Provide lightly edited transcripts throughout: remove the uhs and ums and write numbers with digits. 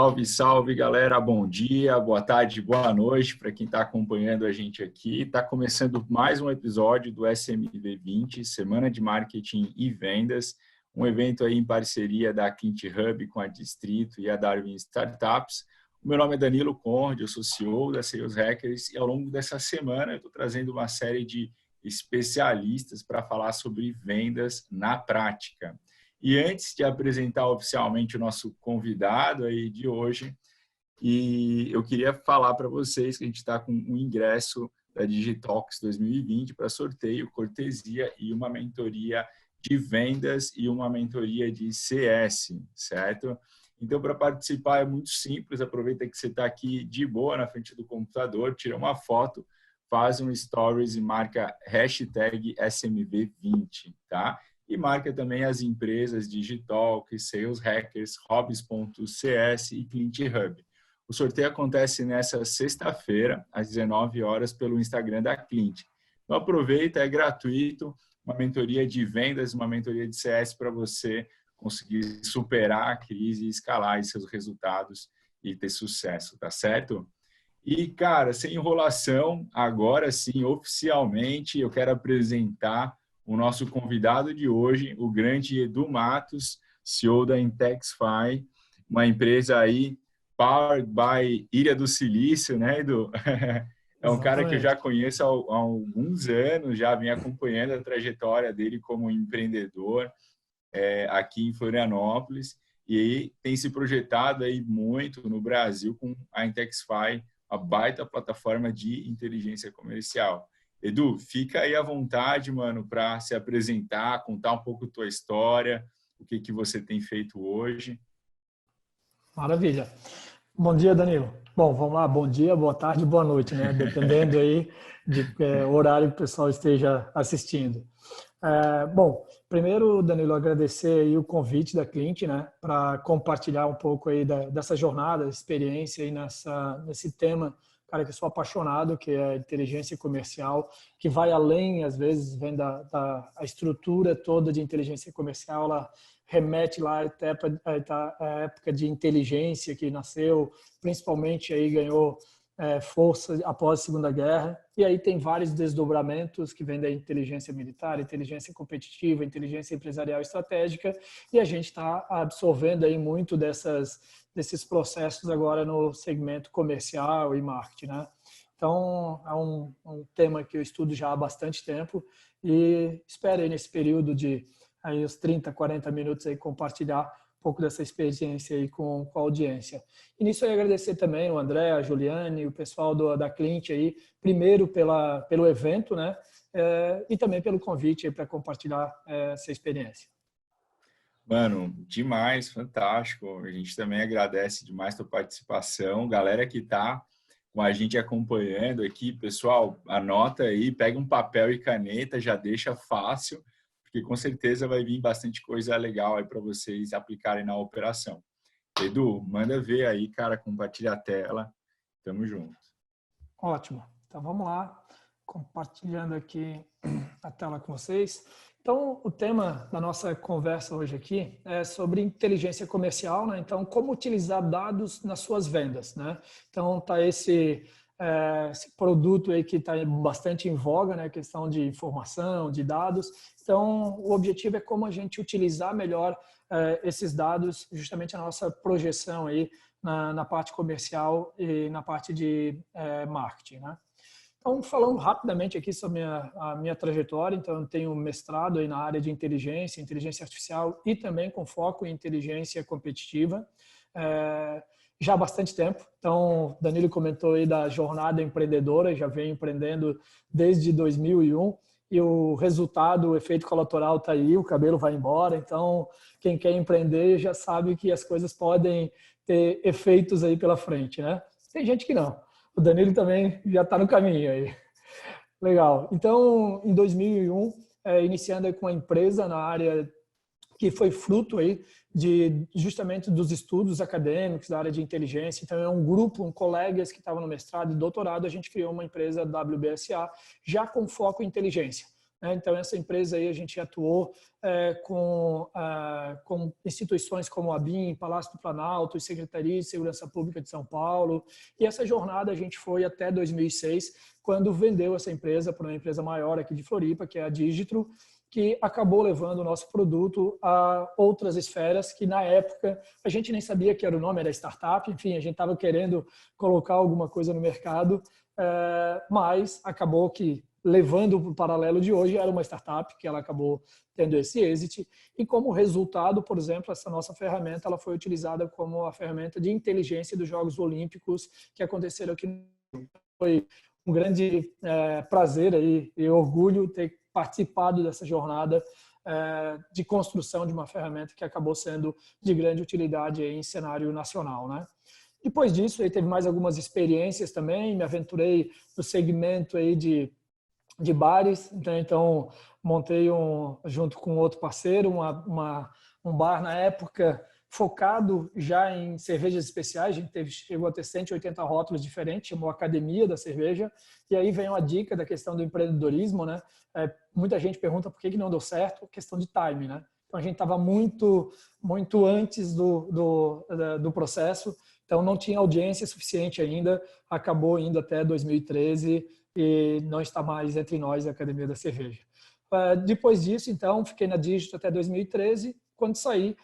Salve, salve, galera. Bom dia, boa tarde, boa noite para quem está acompanhando a gente aqui. Está começando mais um episódio do SMV20, Semana de Marketing e Vendas, um evento aí em parceria da Clint Hub com a Distrito e a Darwin Startups. O meu nome é Danilo Conde, eu sou CEO da Sales Hackers e ao longo dessa semana eu estou trazendo uma série de especialistas para falar sobre vendas na prática. E antes de apresentar oficialmente o nosso convidado aí de hoje, eu queria falar para vocês que a gente está com um ingresso da Digitalks 2020 para sorteio, cortesia e uma mentoria de vendas e uma mentoria de CS, certo? Então, para participar é muito simples, aproveita que você está aqui de boa na frente do computador, tira uma foto, faz um stories e marca hashtag SMV20, tá? E marca também as empresas Digitalk, Sales Hackers, Hobbies.cs e Clint Hub. O sorteio acontece nessa sexta-feira, às 19 horas, pelo Instagram da Clint. Então aproveita, é gratuito, uma mentoria de vendas, uma mentoria de CS para você conseguir superar a crise e escalar seus resultados e ter sucesso, tá certo? E, cara, sem enrolação, agora sim, oficialmente, eu quero apresentar o nosso convidado de hoje, o grande Edu Matos, CEO da Intexify, uma empresa aí powered by Ilha do Silício, né, Edu? É um cara que eu já conheço há alguns anos, já vim acompanhando a trajetória dele como empreendedor aqui em Florianópolis e tem se projetado aí muito no Brasil com a Intexify, a baita plataforma de inteligência comercial. Edu, fica aí à vontade, mano, para se apresentar, contar um pouco a tua história, o que você tem feito hoje. Maravilha. Bom dia, Danilo. Bom, vamos lá. Bom dia, boa tarde, boa noite, né? Dependendo aí de horário que o pessoal esteja assistindo. Bom, primeiro, Danilo, agradecer aí o convite da Clint, né? Para compartilhar um pouco aí dessa jornada, experiência aí nesse tema, cara, que eu sou apaixonado, que é a inteligência comercial, que vai além, às vezes, vem a estrutura toda de inteligência comercial, ela remete lá à época de inteligência que nasceu, principalmente aí ganhou força após a Segunda Guerra, e aí tem vários desdobramentos que vêm da inteligência militar, inteligência competitiva, inteligência empresarial estratégica, e a gente está absorvendo aí muito desses processos agora no segmento comercial e marketing, né? Então, é um tema que eu estudo já há bastante tempo e espero aí nesse período de aí os 30, 40 minutos aí compartilhar um pouco dessa experiência aí com a audiência. E nisso eu agradecer também o André, a Juliane, o pessoal da Clint aí, primeiro pelo evento, né? E também pelo convite para compartilhar essa experiência. Mano, demais, fantástico. A gente também agradece demais a tua participação. Galera que está com a gente acompanhando aqui, pessoal, anota aí, pega um papel e caneta, já deixa fácil, porque com certeza vai vir bastante coisa legal aí para vocês aplicarem na operação. Edu, manda ver aí, cara, compartilha a tela. Tamo junto. Ótimo. Então vamos lá, compartilhando aqui a tela com vocês. Então, o tema da nossa conversa hoje aqui é sobre inteligência comercial, né? Então, como utilizar dados nas suas vendas, né? Então, tá esse produto aí que está bastante em voga, né? A questão de informação, de dados. Então, o objetivo é como a gente utilizar melhor esses dados, justamente a nossa projeção aí na parte comercial e na parte de marketing, né? Então, falando rapidamente aqui sobre a minha trajetória, então eu tenho mestrado aí na área de inteligência artificial e também com foco em inteligência competitiva, já há bastante tempo. Então, Danilo comentou aí da jornada empreendedora, já venho empreendendo desde 2001 e o resultado, o efeito colateral está aí, o cabelo vai embora. Então, quem quer empreender já sabe que as coisas podem ter efeitos aí pela frente, né? Tem gente que não. O Danilo também já está no caminho aí. Legal. Então, em 2001, iniciando com a empresa na área que foi fruto aí justamente dos estudos acadêmicos da área de inteligência. Então, é um grupo, colegas que estavam no mestrado e doutorado, a gente criou uma empresa WBSA já com foco em inteligência. né? Então, essa empresa aí a gente atuou com instituições como a BIM, Palácio do Planalto e Secretaria de Segurança Pública de São Paulo. E essa jornada a gente foi até 2006, quando vendeu essa empresa para uma empresa maior aqui de Floripa, que é a Digitro, que acabou levando o nosso produto a outras esferas que, na época, a gente nem sabia que era o nome, era startup. Enfim, a gente estava querendo colocar alguma coisa no mercado, mas acabou que, levando para o paralelo de hoje, era uma startup que ela acabou tendo esse exit. E como resultado, por exemplo, essa nossa ferramenta ela foi utilizada como a ferramenta de inteligência dos Jogos Olímpicos que aconteceram aqui no Brasil. Foi um grande prazer aí, e orgulho ter participado dessa jornada de construção de uma ferramenta que acabou sendo de grande utilidade em cenário nacional, né? Depois disso, aí teve mais algumas experiências também, me aventurei no segmento aí de bares, né? Então montei junto com outro parceiro um bar na época focado já em cervejas especiais. A gente chegou a ter 180 rótulos diferentes, chamou Academia da Cerveja. E aí vem uma dica da questão do empreendedorismo, né? Muita gente pergunta por que não deu certo, questão de time, né? Então a gente estava muito antes do processo, então não tinha audiência suficiente ainda, acabou indo até 2013 e não está mais entre nós a Academia da Cerveja. Depois disso, então, fiquei na Digitro até 2013, quando saí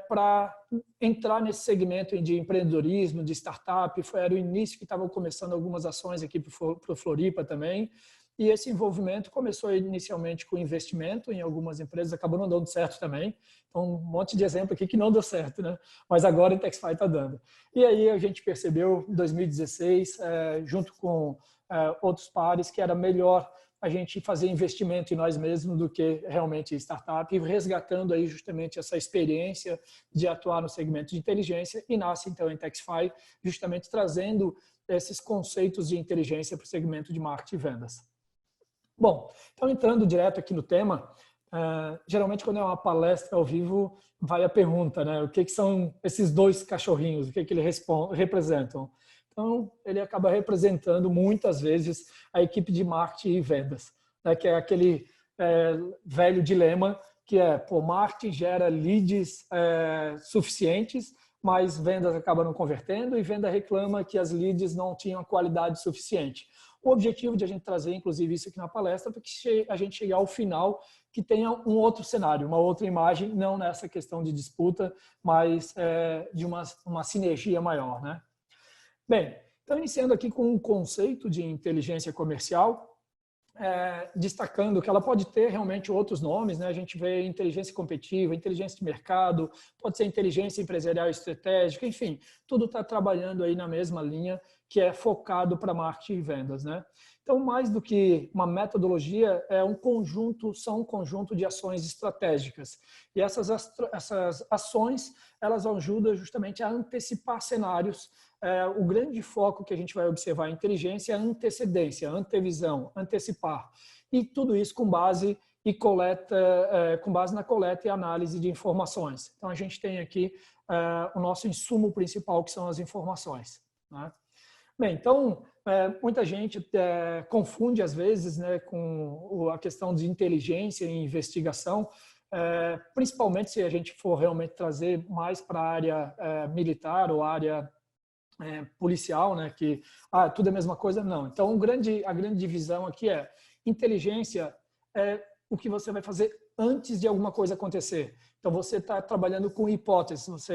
para entrar nesse segmento de empreendedorismo, de startup. Era o início que estavam começando algumas ações aqui para o Floripa também. E esse envolvimento começou inicialmente com investimento em algumas empresas, acabou não dando certo também. Então, um monte de exemplo aqui que não deu certo, né? Mas agora em Intexify está dando. E aí a gente percebeu, em 2016, junto com outros pares, que era melhor a gente fazer investimento em nós mesmos do que realmente startup, e resgatando aí justamente essa experiência de atuar no segmento de inteligência, e nasce então a Intexify, justamente trazendo esses conceitos de inteligência para o segmento de marketing e vendas. Bom, então entrando direto aqui no tema, geralmente quando é uma palestra ao vivo, vai a pergunta, né? O que são esses dois cachorrinhos? O que eles representam? Então, ele acaba representando muitas vezes a equipe de marketing e vendas, né? Que é aquele velho dilema que marketing gera leads suficientes, mas vendas acabam não convertendo e venda reclama que as leads não tinham qualidade suficiente. O objetivo de a gente trazer, inclusive, isso aqui na palestra, é que a gente chegue ao final que tenha um outro cenário, uma outra imagem, não nessa questão de disputa, mas de uma sinergia maior, né? Bem, então iniciando aqui com um conceito de inteligência comercial, destacando que ela pode ter realmente outros nomes, né? A gente vê inteligência competitiva, inteligência de mercado, pode ser inteligência empresarial estratégica, enfim, tudo está trabalhando aí na mesma linha, que é focado para marketing e vendas, né? Então, mais do que uma metodologia, são um conjunto de ações estratégicas. E essas ações, elas ajudam justamente a antecipar cenários. O grande foco que a gente vai observar em inteligência é a antecedência, a antevisão, antecipar. E tudo isso com base na coleta e análise de informações. Então, a gente tem aqui o nosso insumo principal, que são as informações, né? Bem, então, muita gente confunde, às vezes, né, com a questão de inteligência e investigação, principalmente se a gente for realmente trazer mais para a área militar ou área policial, né, que tudo é a mesma coisa. Não. Então, a grande divisão aqui é inteligência é o que você vai fazer antes de alguma coisa acontecer. Então, você está trabalhando com hipóteses,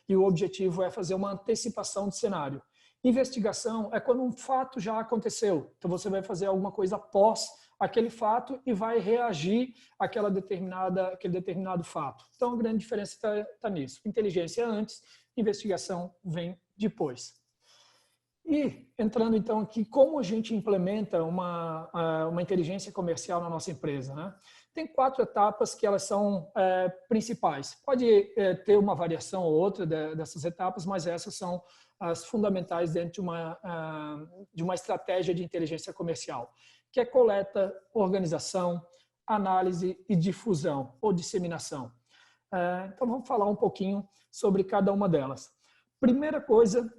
e o objetivo é fazer uma antecipação de cenário. Investigação é quando um fato já aconteceu. Então, você vai fazer alguma coisa após aquele fato e vai reagir àquele determinado fato. Então, a grande diferença está nisso. Inteligência antes, investigação vem depois. E entrando então aqui, como a gente implementa uma inteligência comercial na nossa empresa, né? Tem 4 etapas que elas são principais. Pode ter uma variação ou outra dessas etapas, mas essas são as fundamentais dentro de uma estratégia de inteligência comercial, que é coleta, organização, análise e difusão ou disseminação. Então, vamos falar um pouquinho sobre cada uma delas. Primeira coisa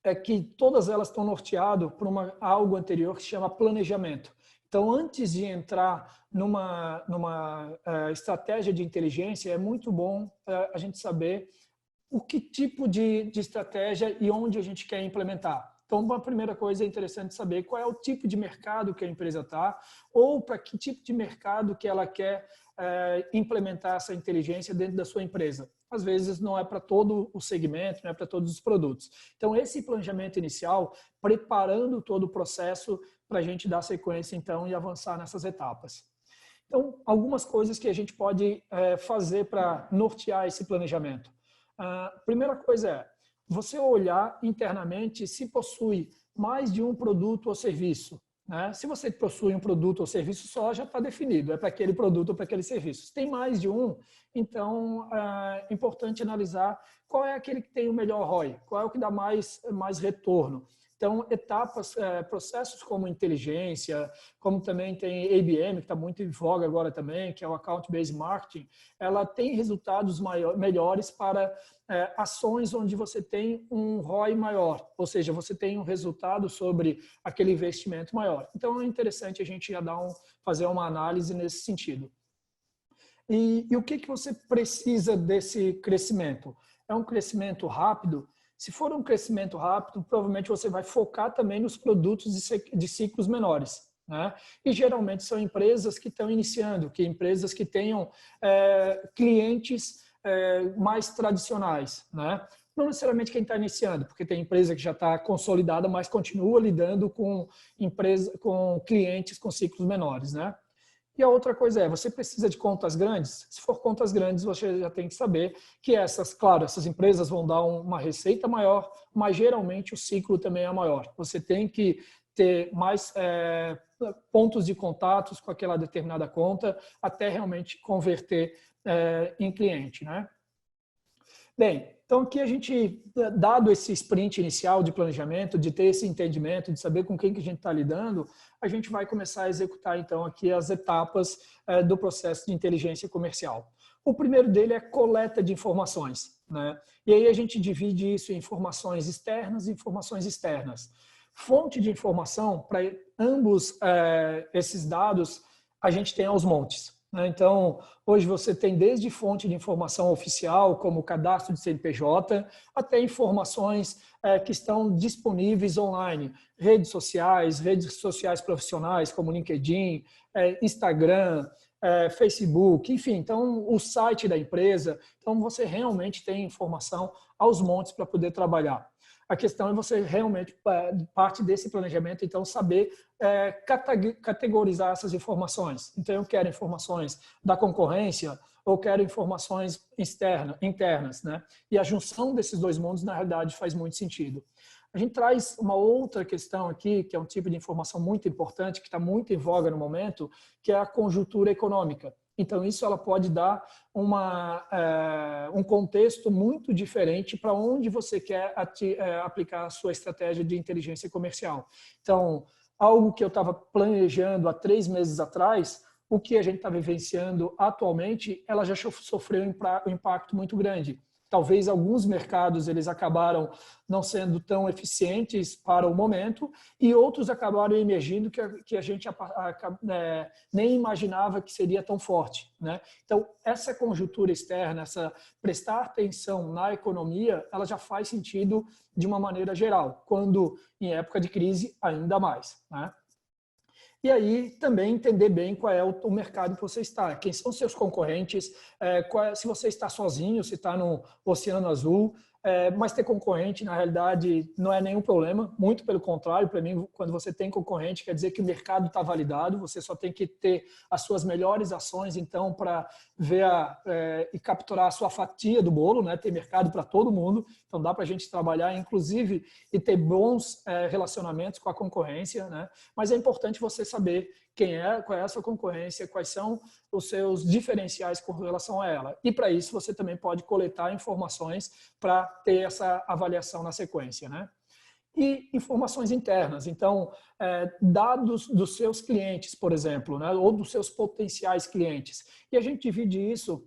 é que todas elas estão norteadas por algo anterior que se chama planejamento. Então, antes de entrar numa estratégia de inteligência, é muito bom a gente saber o que tipo de estratégia e onde a gente quer implementar. Então, uma primeira coisa é interessante saber qual é o tipo de mercado que a empresa está ou para que tipo de mercado que ela quer implementar essa inteligência dentro da sua empresa. Às vezes não é para todo o segmento, não é para todos os produtos. Então, esse planejamento inicial, preparando todo o processo para a gente dar sequência, então, e avançar nessas etapas. Então, algumas coisas que a gente pode fazer para nortear esse planejamento. A primeira coisa é você olhar internamente se possui mais de um produto ou serviço. Né? Se você possui um produto ou serviço só, já está definido, é para aquele produto ou para aquele serviço. Se tem mais de um, então é importante analisar qual é aquele que tem o melhor ROI, qual é o que dá mais retorno. Então, etapas, processos como inteligência, como também tem ABM, que está muito em voga agora também, que é o Account Based Marketing, ela tem resultados melhores para ações onde você tem um ROI maior, ou seja, você tem um resultado sobre aquele investimento maior. Então, é interessante a gente já fazer uma análise nesse sentido. E o que você precisa desse crescimento? É um crescimento rápido? Se for um crescimento rápido, provavelmente você vai focar também nos produtos de ciclos menores. Né? E geralmente são empresas que estão iniciando, empresas que tenham clientes mais tradicionais. Né? Não necessariamente quem está iniciando, porque tem empresa que já está consolidada, mas continua lidando com clientes com ciclos menores. Né? E a outra coisa é, você precisa de contas grandes? Se for contas grandes, você já tem que saber que essas empresas vão dar uma receita maior, mas geralmente o ciclo também é maior. Você tem que ter mais pontos de contatos com aquela determinada conta até realmente converter em cliente, né? Bem, então aqui a gente, dado esse sprint inicial de planejamento, de ter esse entendimento, de saber com quem que a gente está lidando, a gente vai começar a executar então aqui as etapas do processo de inteligência comercial. O primeiro dele é coleta de informações, né? E aí a gente divide isso em informações externas e informações externas. Fonte de informação, para ambos esses dados, a gente tem aos montes. Então, hoje você tem desde fonte de informação oficial, como o cadastro de CNPJ, até informações que estão disponíveis online, redes sociais profissionais, como LinkedIn, Instagram, Facebook, enfim, então o site da empresa. Então, você realmente tem informação aos montes para poder trabalhar. A questão é você realmente, parte desse planejamento, então, saber categorizar essas informações. Então, eu quero informações da concorrência ou quero informações internas, né? E a junção desses dois mundos, na realidade, faz muito sentido. A gente traz uma outra questão aqui, que é um tipo de informação muito importante, que está muito em voga no momento, que é a conjuntura econômica. Então, isso ela pode dar um contexto muito diferente para onde você quer aplicar a sua estratégia de inteligência comercial. Então, algo que eu estava planejando há 3 meses atrás, o que a gente está vivenciando atualmente, ela já sofreu um impacto muito grande. Talvez alguns mercados eles acabaram não sendo tão eficientes para o momento e outros acabaram emergindo que a gente nem imaginava que seria tão forte, né? Então, essa conjuntura externa, essa prestar atenção na economia, ela já faz sentido de uma maneira geral, quando em época de crise ainda mais, né? E aí também entender bem qual é o mercado que você está, quem são seus concorrentes, se você está sozinho, se está no Oceano Azul, mas ter concorrente, na realidade, não é nenhum problema, muito pelo contrário, para mim, quando você tem concorrente, quer dizer que o mercado está validado, você só tem que ter as suas melhores ações, então, para ver e capturar a sua fatia do bolo, né? Ter mercado para todo mundo, então dá para a gente trabalhar, inclusive, e ter bons relacionamentos com a concorrência, né? Mas é importante você saber qual é a sua concorrência, quais são os seus diferenciais com relação a ela. E para isso você também pode coletar informações para ter essa avaliação na sequência, né? E informações internas. Então, dados dos seus clientes, por exemplo, né? Ou dos seus potenciais clientes. E a gente divide isso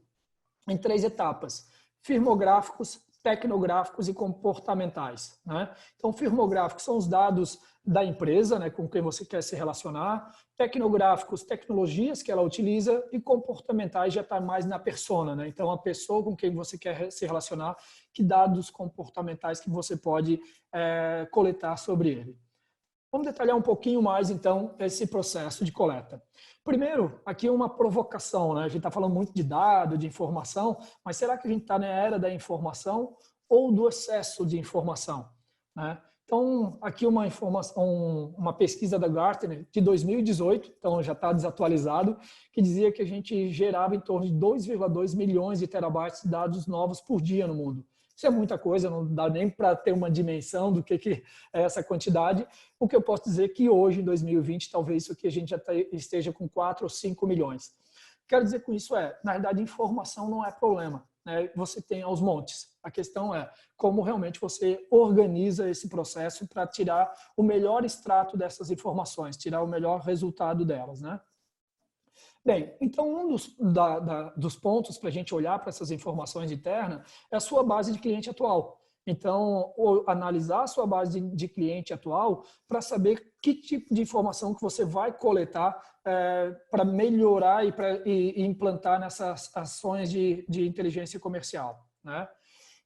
em 3 etapas: firmográficos, tecnográficos e comportamentais, né? Então, firmográficos são os dados da empresa, né, com quem você quer se relacionar, tecnográficos, tecnologias que ela utiliza, e comportamentais já está mais na persona, né? Então, a pessoa com quem você quer se relacionar, que dados comportamentais que você pode coletar sobre ele. Vamos detalhar um pouquinho mais, então, esse processo de coleta. Primeiro, aqui uma provocação, né? A gente está falando muito de dado, de informação, mas será que a gente está na era da informação ou do excesso de informação, né? Então, aqui uma informação, uma pesquisa da Gartner de 2018, então já está desatualizado, que dizia que a gente gerava em torno de 2,2 milhões de terabytes de dados novos por dia no mundo. Isso é muita coisa, não dá nem para ter uma dimensão do que é essa quantidade. O que eu posso dizer é que hoje, em 2020, talvez isso aqui a gente já esteja com 4 ou 5 milhões. Quero dizer com isso na verdade, informação não é problema, né? Você tem aos montes. A questão é como realmente você organiza esse processo para tirar o melhor extrato dessas informações, tirar o melhor resultado delas, né? Bem, então um dos pontos para a gente olhar para essas informações internas é a sua base de cliente atual. Então, analisar a sua base de cliente atual para saber que tipo de informação que você vai coletar para melhorar e implantar nessas ações de inteligência comercial, né?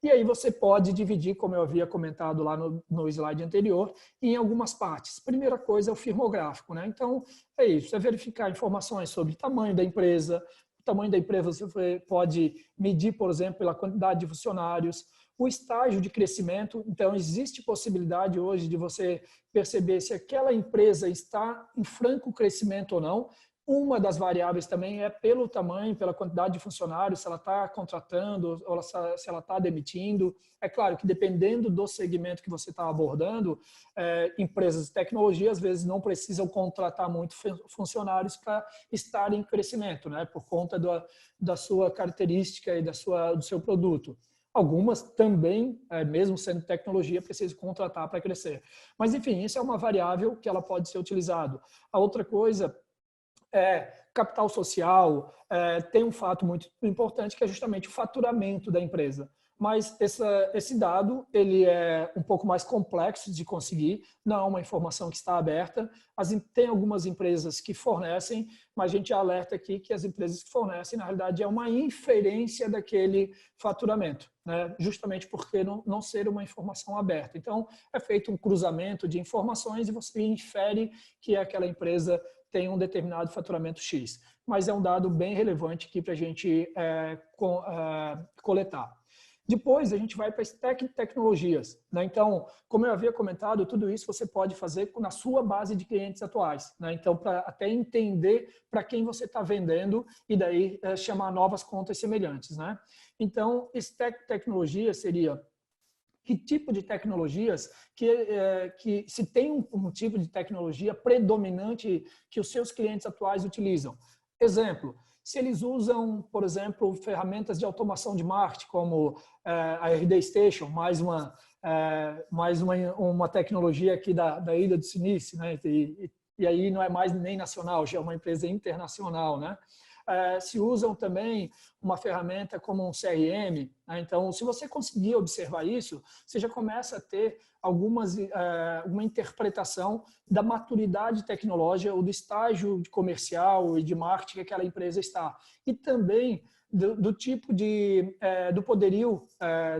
E aí você pode dividir, como eu havia comentado lá no slide anterior, em algumas partes. Primeira coisa é o firmográfico, né? Então, é isso, é verificar informações sobre o tamanho da empresa. O tamanho da empresa você pode medir, por exemplo, pela quantidade de funcionários, o estágio de crescimento. Então, existe possibilidade hoje de você perceber se aquela empresa está em franco crescimento ou não. Uma das variáveis também é pelo tamanho, pela quantidade de funcionários, se ela está contratando ou se ela está demitindo. É claro que dependendo do segmento que você está abordando, empresas de tecnologia às vezes não precisam contratar muitos funcionários para estar em crescimento, né? Por conta da sua característica e do seu produto. Algumas também, mesmo sendo tecnologia, precisam contratar para crescer. Mas, enfim, isso é uma variável que ela pode ser utilizada. A outra coisa capital social, tem um fato muito importante que é justamente o faturamento da empresa. Mas esse dado ele é um pouco mais complexo de conseguir, não é uma informação que está aberta. Tem algumas empresas que fornecem, mas a gente alerta aqui que as empresas que fornecem, na realidade, é uma inferência daquele faturamento, né? Justamente porque não ser uma informação aberta. Então, é feito um cruzamento de informações e você infere que aquela empresa tem um determinado faturamento X. Mas é um dado bem relevante aqui para a gente coletar. Depois, a gente vai para as tecnologias, né? Então, como eu havia comentado, tudo isso você pode fazer na sua base de clientes atuais, né? Então, para até entender para quem você está vendendo e daí chamar novas contas semelhantes, né? Então, tecnologia seria que tipo de tecnologias, que se tem um tipo de tecnologia predominante que os seus clientes atuais utilizam. Exemplo, se eles usam, por exemplo, ferramentas de automação de marketing, como a RD Station, mais uma tecnologia aqui da Ilha do Silício, né? E aí não é mais nem nacional, já é uma empresa internacional, né? Se usam também uma ferramenta como um CRM, né? Então, se você conseguir observar isso, você já começa a ter uma interpretação da maturidade tecnológica ou do estágio de comercial e de marketing que aquela empresa está. E também do tipo do poderio,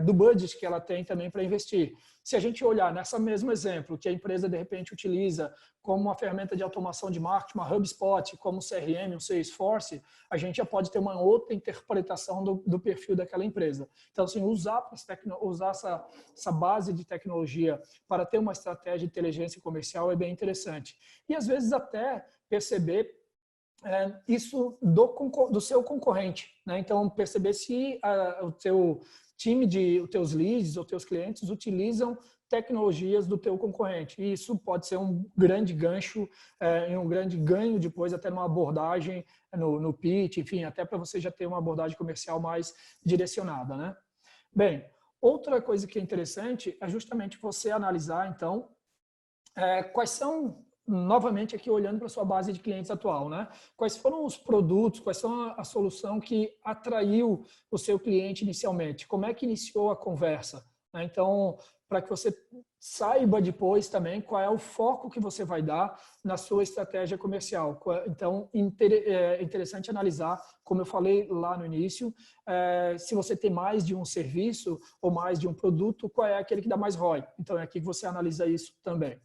do budget que ela tem também para investir. Se a gente olhar nessa mesmo exemplo, que a empresa de repente utiliza como uma ferramenta de automação de marketing, uma HubSpot, como um CRM, um Salesforce, a gente já pode ter uma outra interpretação do perfil daquela empresa. Então, assim, usar essa base de tecnologia para ter uma estratégia de inteligência comercial é bem interessante. E, às vezes, até perceber isso do seu concorrente, né? Então, perceber se o teu time os teus leads, os teus clientes utilizam tecnologias do teu concorrente. E isso pode ser um grande gancho e um grande ganho depois até numa abordagem no pitch, enfim, até para você já ter uma abordagem comercial mais direcionada, né? Bem, outra coisa que é interessante é justamente você analisar, então, quais são, novamente aqui olhando para a sua base de clientes atual, né? Quais foram os produtos, quais são a solução que atraiu o seu cliente inicialmente? Como é que iniciou a conversa? Então, para que você saiba depois também qual é o foco que você vai dar na sua estratégia comercial. Então, é interessante analisar, como eu falei lá no início, se você tem mais de um serviço ou mais de um produto, qual é aquele que dá mais ROI. Então, é aqui que você analisa isso também.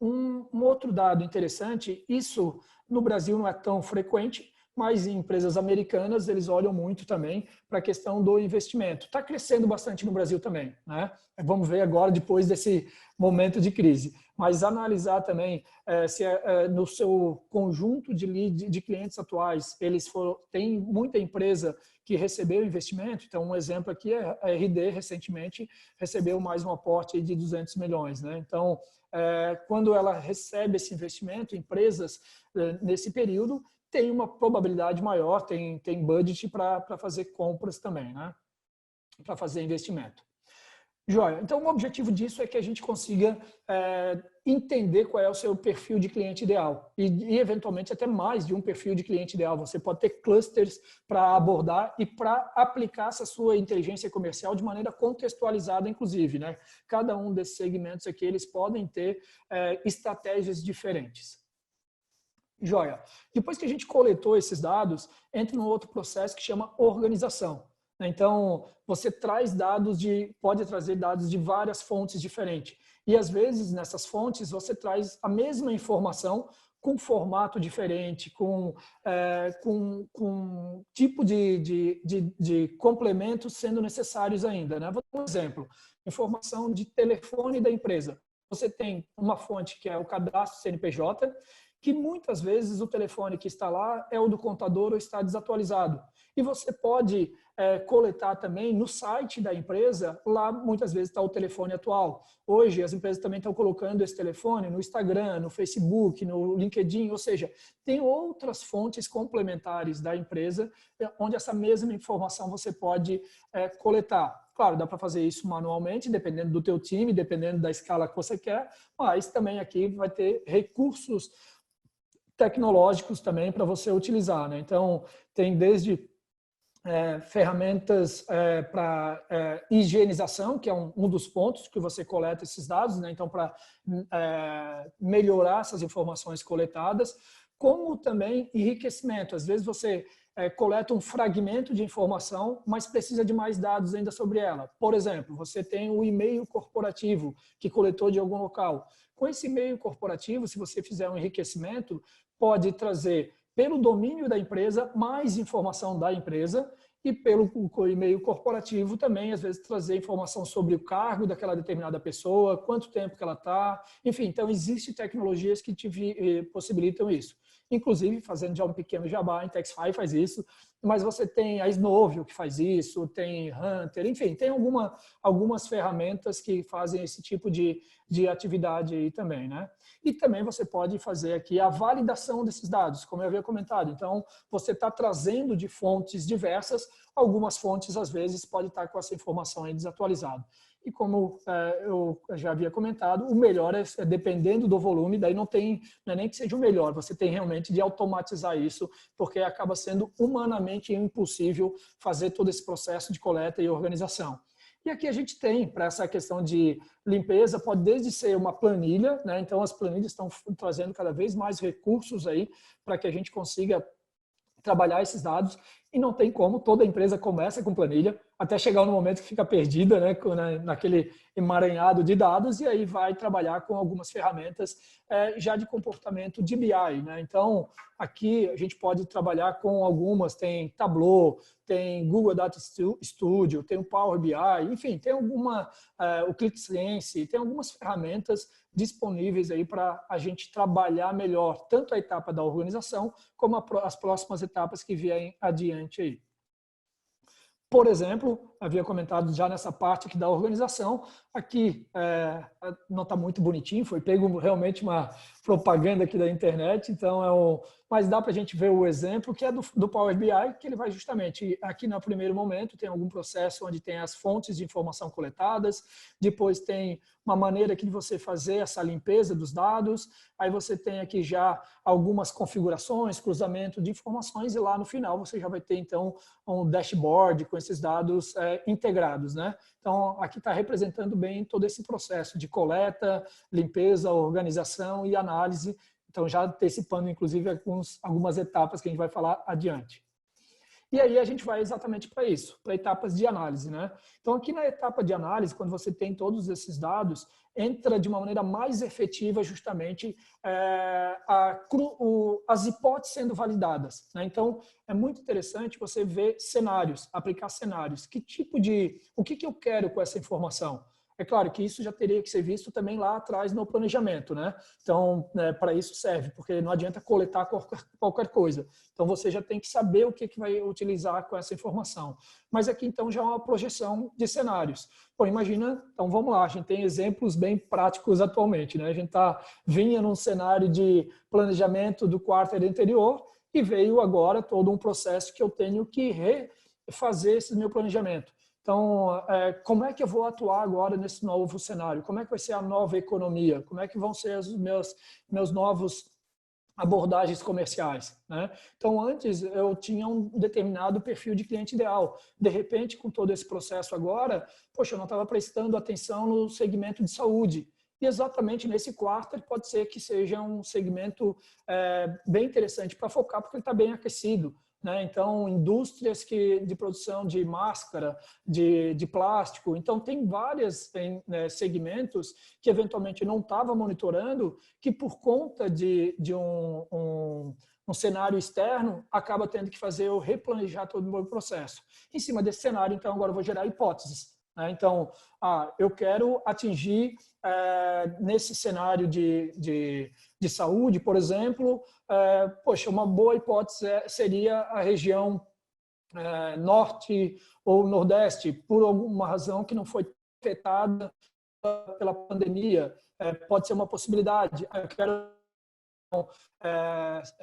Um outro dado interessante, isso no Brasil não é tão frequente, mas em empresas americanas eles olham muito também para a questão do investimento. Está crescendo bastante no Brasil também, né? Vamos ver agora depois desse momento de crise. Mas analisar também se no seu conjunto de clientes atuais tem muita empresa que recebeu investimento. Então, um exemplo aqui é a RD, recentemente recebeu mais um aporte de 200 milhões, né? Então, quando ela recebe esse investimento, empresas nesse período tem uma probabilidade maior, tem budget para fazer compras também, né? Para fazer investimento. Joia. Então, o objetivo disso é que a gente consiga entender qual é o seu perfil de cliente ideal e, eventualmente, até mais de um perfil de cliente ideal. Você pode ter clusters para abordar e para aplicar essa sua inteligência comercial de maneira contextualizada, inclusive, né? Cada um desses segmentos aqui, eles podem ter estratégias diferentes. Joia. Depois que a gente coletou esses dados, entra num outro processo que chama organização. Então, você pode trazer dados de várias fontes diferentes. E, às vezes, nessas fontes, você traz a mesma informação com formato diferente, com tipo de complementos sendo necessários ainda, né? Vou dar um exemplo. Informação de telefone da empresa. Você tem uma fonte que é o cadastro CNPJ, que muitas vezes o telefone que está lá é o do contador ou está desatualizado. E você pode coletar também no site da empresa, lá muitas vezes está o telefone atual. Hoje as empresas também estão colocando esse telefone no Instagram, no Facebook, no LinkedIn, ou seja, tem outras fontes complementares da empresa onde essa mesma informação você pode coletar. Claro, dá para fazer isso manualmente, dependendo do teu time, dependendo da escala que você quer, mas também aqui vai ter recursos tecnológicos também para você utilizar, né? Então, tem desde ferramentas para higienização, que é um dos pontos que você coleta esses dados, né? Então, para melhorar essas informações coletadas, como também enriquecimento. Às vezes você coleta um fragmento de informação, mas precisa de mais dados ainda sobre ela. Por exemplo, você tem o e-mail corporativo que coletou de algum local. Com esse e-mail corporativo, se você fizer um enriquecimento, pode trazer pelo domínio da empresa mais informação da empresa e pelo e-mail corporativo também, às vezes, trazer informação sobre o cargo daquela determinada pessoa, quanto tempo que ela está, enfim. Então, existem tecnologias que te possibilitam isso. Inclusive, fazendo já um pequeno jabá, a Intexify faz isso, mas você tem a Snovio que faz isso, tem Hunter, enfim, tem algumas ferramentas que fazem esse tipo de atividade aí também, né? E também você pode fazer aqui a validação desses dados, como eu havia comentado. Então, você está trazendo de fontes diversas, algumas fontes, às vezes, pode estar com essa informação aí desatualizada. E como eu já havia comentado, o melhor é dependendo do volume, daí não é nem que seja o melhor, você tem realmente de automatizar isso, porque acaba sendo humanamente impossível fazer todo esse processo de coleta e organização. E aqui a gente tem, para essa questão de limpeza, pode desde ser uma planilha, né? Então as planilhas estão trazendo cada vez mais recursos aí para que a gente consiga trabalhar esses dados, e não tem como, toda empresa começa com planilha, até chegar no momento que fica perdida, né, naquele emaranhado de dados, e aí vai trabalhar com algumas ferramentas já de comportamento de BI, né? Então, aqui a gente pode trabalhar com algumas, tem Tableau, tem Google Data Studio, tem o Power BI, enfim, tem o ClickSense, tem algumas ferramentas disponíveis aí para a gente trabalhar melhor tanto a etapa da organização como as próximas etapas que vierem adiante aí. Por exemplo, havia comentado já nessa parte aqui da organização, aqui não está muito bonitinho, foi pego realmente uma propaganda aqui da internet, então mas dá para a gente ver o exemplo que é do Power BI, que ele vai justamente, aqui no primeiro momento, tem algum processo onde tem as fontes de informação coletadas, depois tem uma maneira aqui de você fazer essa limpeza dos dados, aí você tem aqui já algumas configurações, cruzamento de informações, e lá no final você já vai ter, então, um dashboard com esses dados integrados, né? Então, aqui está representando bem todo esse processo de coleta, limpeza, organização e análise. Então, já antecipando, inclusive, algumas etapas que a gente vai falar adiante. E aí a gente vai exatamente para isso, para etapas de análise, né? Então, aqui na etapa de análise, quando você tem todos esses dados, entra de uma maneira mais efetiva justamente as hipóteses sendo validadas, né? Então, é muito interessante você ver cenários, aplicar cenários. O que eu quero com essa informação? É claro que isso já teria que ser visto também lá atrás no planejamento, né? Então, para isso serve, porque não adianta coletar qualquer coisa. Então, você já tem que saber o que vai utilizar com essa informação. Mas aqui, então, já é uma projeção de cenários. Pô, imagina, então vamos lá, a gente tem exemplos bem práticos atualmente, né? A gente vinha num cenário de planejamento do quarto anterior e veio agora todo um processo que eu tenho que refazer esse meu planejamento. Então, como é que eu vou atuar agora nesse novo cenário? Como é que vai ser a nova economia? Como é que vão ser os meus novos abordagens comerciais, né? Então, antes eu tinha um determinado perfil de cliente ideal. De repente, com todo esse processo agora, poxa, eu não estava prestando atenção no segmento de saúde. E exatamente nesse quarto pode ser que seja um segmento bem interessante para focar, porque ele está bem aquecido, né? Então, indústrias de produção de máscara, de plástico. Então, tem vários segmentos que eventualmente não estava monitorando, que por conta de um cenário externo, acaba tendo que fazer eu replanejar todo o meu processo. Em cima desse cenário, então, agora eu vou gerar hipóteses, né? Então, eu quero atingir, nesse cenário de saúde, por exemplo, poxa, uma boa hipótese seria a região norte ou nordeste, por alguma razão que não foi afetada pela pandemia. Pode ser uma possibilidade. Eu quero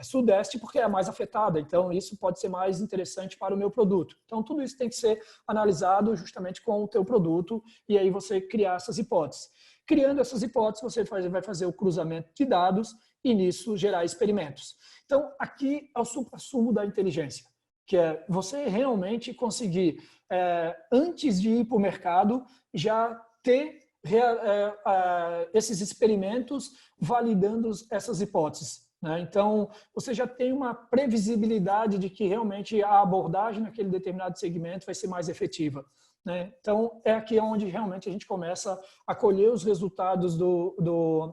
sudeste porque é a mais afetada, então isso pode ser mais interessante para o meu produto. Então tudo isso tem que ser analisado justamente com o teu produto e aí você criar essas hipóteses. Criando essas hipóteses, você vai fazer o cruzamento de dados e nisso gerar experimentos. Então aqui é o supra-sumo da inteligência, que é você realmente conseguir, antes de ir para o mercado, já ter esses experimentos validando essas hipóteses, né? Então, você já tem uma previsibilidade de que realmente a abordagem naquele determinado segmento vai ser mais efetiva, né? Então, é aqui onde realmente a gente começa a colher os resultados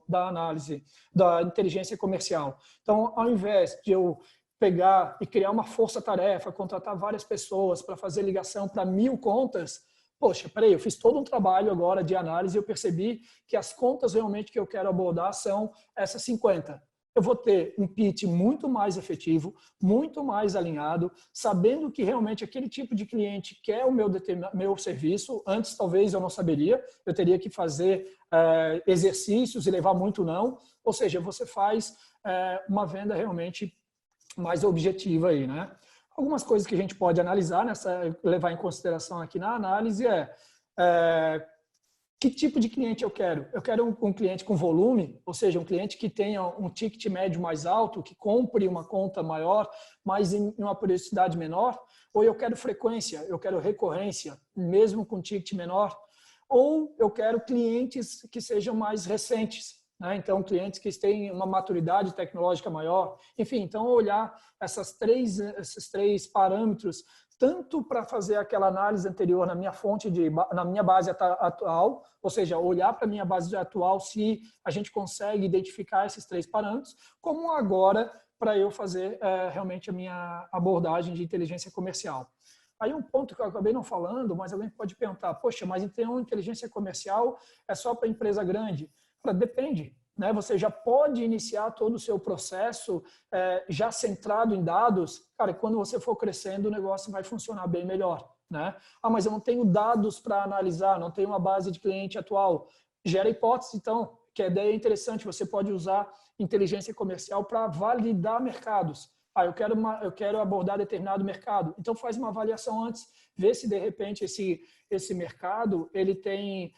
da análise, da inteligência comercial. Então, ao invés de eu pegar e criar uma força-tarefa, contratar várias pessoas para fazer ligação para 1000 contas, poxa, peraí, eu fiz todo um trabalho agora de análise e eu percebi que as contas realmente que eu quero abordar são essas 50. Eu vou ter um pitch muito mais efetivo, muito mais alinhado, sabendo que realmente aquele tipo de cliente quer o meu serviço. Antes, talvez, eu não saberia, eu teria que fazer exercícios e levar muito não. Ou seja, você faz uma venda realmente mais objetiva aí, né? Algumas coisas que a gente pode analisar, levar em consideração aqui na análise que tipo de cliente eu quero? Eu quero um cliente com volume, ou seja, um cliente que tenha um ticket médio mais alto, que compre uma conta maior, mas em uma periodicidade menor? Ou eu quero frequência, eu quero recorrência, mesmo com ticket menor? Ou eu quero clientes que sejam mais recentes, né? Então, clientes que têm uma maturidade tecnológica maior. Enfim, então, olhar esses três parâmetros, tanto para fazer aquela análise anterior na minha base atual, ou seja, olhar para a minha base atual se a gente consegue identificar esses 3 parâmetros, como agora para eu fazer realmente a minha abordagem de inteligência comercial. Aí um ponto que eu acabei não falando, mas alguém pode perguntar, poxa, mas então inteligência comercial é só para empresa grande? Depende, né? Você já pode iniciar todo o seu processo já centrado em dados. Cara, quando você for crescendo, o negócio vai funcionar bem melhor, né? Mas eu não tenho dados para analisar, não tenho uma base de cliente atual. Gera hipótese, então. que a ideia é interessante, você pode usar inteligência comercial para validar mercados. Eu quero abordar determinado mercado. Então, faz uma avaliação antes, vê se, de repente, esse mercado ele tem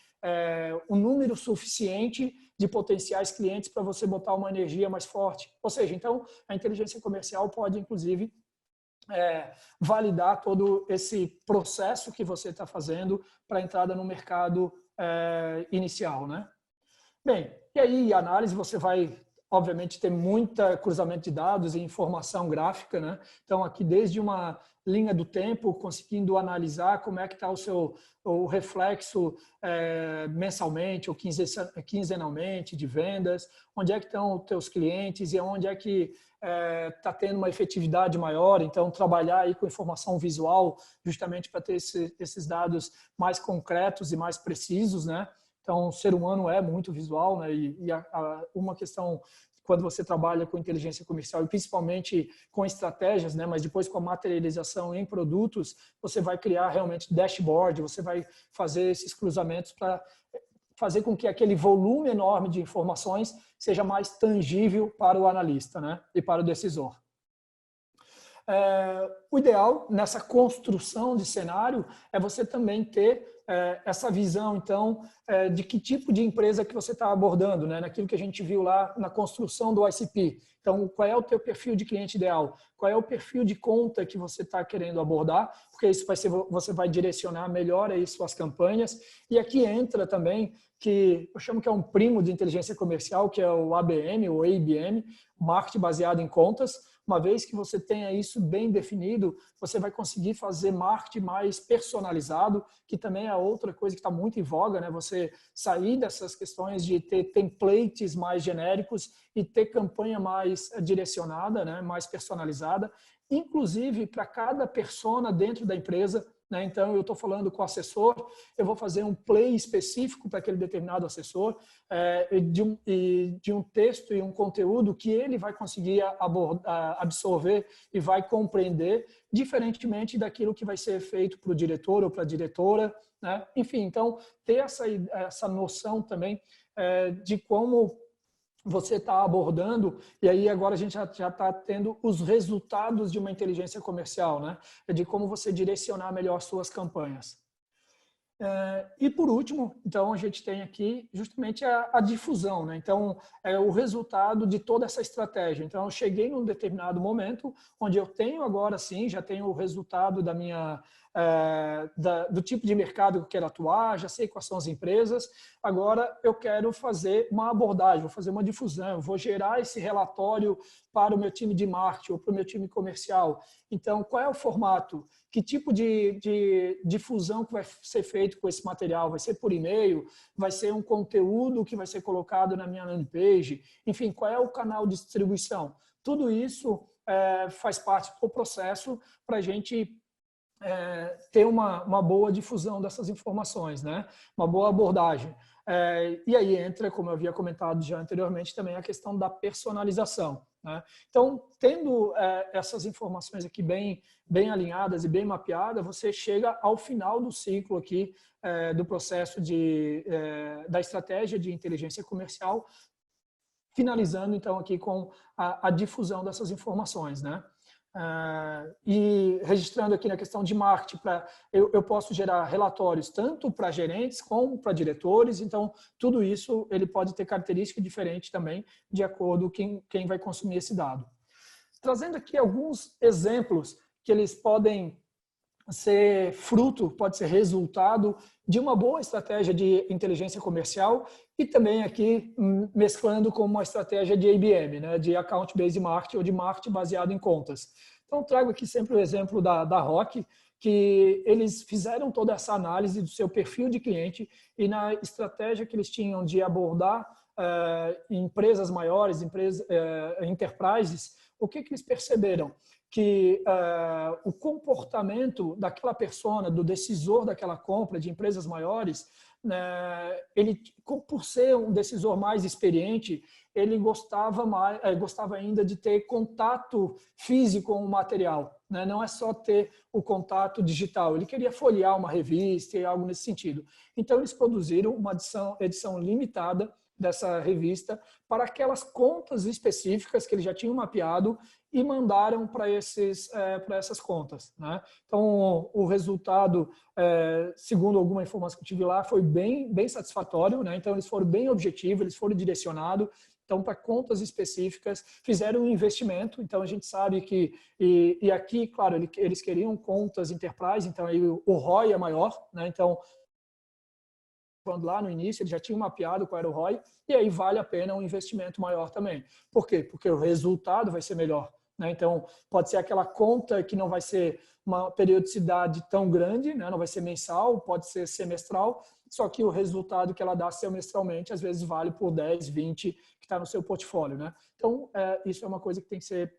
um número suficiente de potenciais clientes para você botar uma energia mais forte. Ou seja, então, a inteligência comercial pode, inclusive, validar todo esse processo que você está fazendo para a entrada no mercado inicial, né? Bem, e aí, análise, você vai, obviamente, ter muita cruzamento de dados e informação gráfica, né? Então, aqui, desde uma linha do tempo, conseguindo analisar como é que está o reflexo mensalmente ou quinzenalmente de vendas, onde é que estão os teus clientes e onde é que está tendo uma efetividade maior. Então, trabalhar aí com informação visual justamente para ter esses dados mais concretos e mais precisos, né? Então, o ser humano é muito visual, né? Uma questão, quando você trabalha com inteligência comercial e principalmente com estratégias, né? Mas depois com a materialização em produtos, você vai criar realmente dashboard, você vai fazer esses cruzamentos para fazer com que aquele volume enorme de informações seja mais tangível para o analista, né? E para o decisor. O ideal nessa construção de cenário é você também ter essa visão, então, de que tipo de empresa que você está abordando, né? Naquilo que a gente viu lá na construção do ICP. Então, qual é o teu perfil de cliente ideal? Qual é o perfil de conta que você está querendo abordar? Porque isso você vai direcionar melhor aí suas campanhas. E aqui entra também, que eu chamo que é um primo de inteligência comercial, que é o ABM, ou ABM, marketing baseado em contas. Uma vez que você tenha isso bem definido, você vai conseguir fazer marketing mais personalizado, que também é outra coisa que está muito em voga, né? Você sair dessas questões de ter templates mais genéricos e ter campanha mais direcionada, né? Mais personalizada, inclusive para cada persona dentro da empresa. Né? Então, eu estou falando com o assessor, eu vou fazer um play específico para aquele determinado assessor, de um texto e um conteúdo que ele vai conseguir absorver e vai compreender, diferentemente daquilo que vai ser feito para o diretor ou para a diretora. Né? Enfim, então, ter essa noção também de como você está abordando, e aí agora a gente já está tendo os resultados de uma inteligência comercial, né? De como você direcionar melhor suas campanhas. E por último, então a gente tem aqui justamente a difusão, né? Então é o resultado de toda essa estratégia. Então eu cheguei num determinado momento onde eu tenho agora sim, já tenho o resultado da minha do tipo de mercado que eu quero atuar, já sei quais são as empresas. Agora eu quero fazer uma abordagem, vou fazer uma difusão, vou gerar esse relatório para o meu time de marketing ou para o meu time comercial. Então, qual é o formato? Que tipo de difusão que vai ser feito com esse material? Vai ser por e-mail? Vai ser um conteúdo que vai ser colocado na minha landing page? Enfim, qual é o canal de distribuição? Tudo isso faz parte do processo para a gente ter uma boa difusão dessas informações, né? Uma boa abordagem. E aí entra, como eu havia comentado já anteriormente, também a questão da personalização. Né? Então, tendo essas informações aqui bem alinhadas e bem mapeadas, você chega ao final do ciclo aqui do processo da estratégia de inteligência comercial, finalizando então aqui com a difusão dessas informações, né? E registrando aqui na questão de marketing, eu posso gerar relatórios tanto para gerentes como para diretores, então tudo isso ele pode ter característica diferente também de acordo com quem vai consumir esse dado. Trazendo aqui alguns exemplos que eles podem ser fruto, pode ser resultado de uma boa estratégia de inteligência comercial e também aqui mesclando com uma estratégia de ABM, né, de Account Based Marketing ou de marketing baseado em contas. Então, trago aqui sempre o exemplo da Rock, que eles fizeram toda essa análise do seu perfil de cliente e na estratégia que eles tinham de abordar empresas maiores, enterprises, o que eles perceberam? Que o comportamento daquela persona, do decisor daquela compra de empresas maiores, ele, por ser um decisor mais experiente, ele gostava ainda de ter contato físico com o material. Né? Não é só ter o contato digital. Ele queria folhear uma revista e algo nesse sentido. Então, eles produziram uma edição limitada dessa revista para aquelas contas específicas que eles já tinham mapeado e mandaram para essas contas, né? Então, o resultado, segundo alguma informação que eu tive lá, foi bem satisfatório, né? Então, eles foram bem objetivos, eles foram direcionados. Então, para contas específicas, fizeram um investimento. Então, a gente sabe que, e aqui, claro, eles queriam contas enterprise, então aí o ROI é maior, né? Então, quando lá no início eles já tinham mapeado qual era o ROI, e aí vale a pena um investimento maior também. Por quê? Porque o resultado vai ser melhor, né? Então, pode ser aquela conta que não vai ser uma periodicidade tão grande, né? Não vai ser mensal, pode ser semestral, só que o resultado que ela dá semestralmente, às vezes vale por 10, 20 que está no seu portfólio, né? Então, isso é uma coisa que tem que ser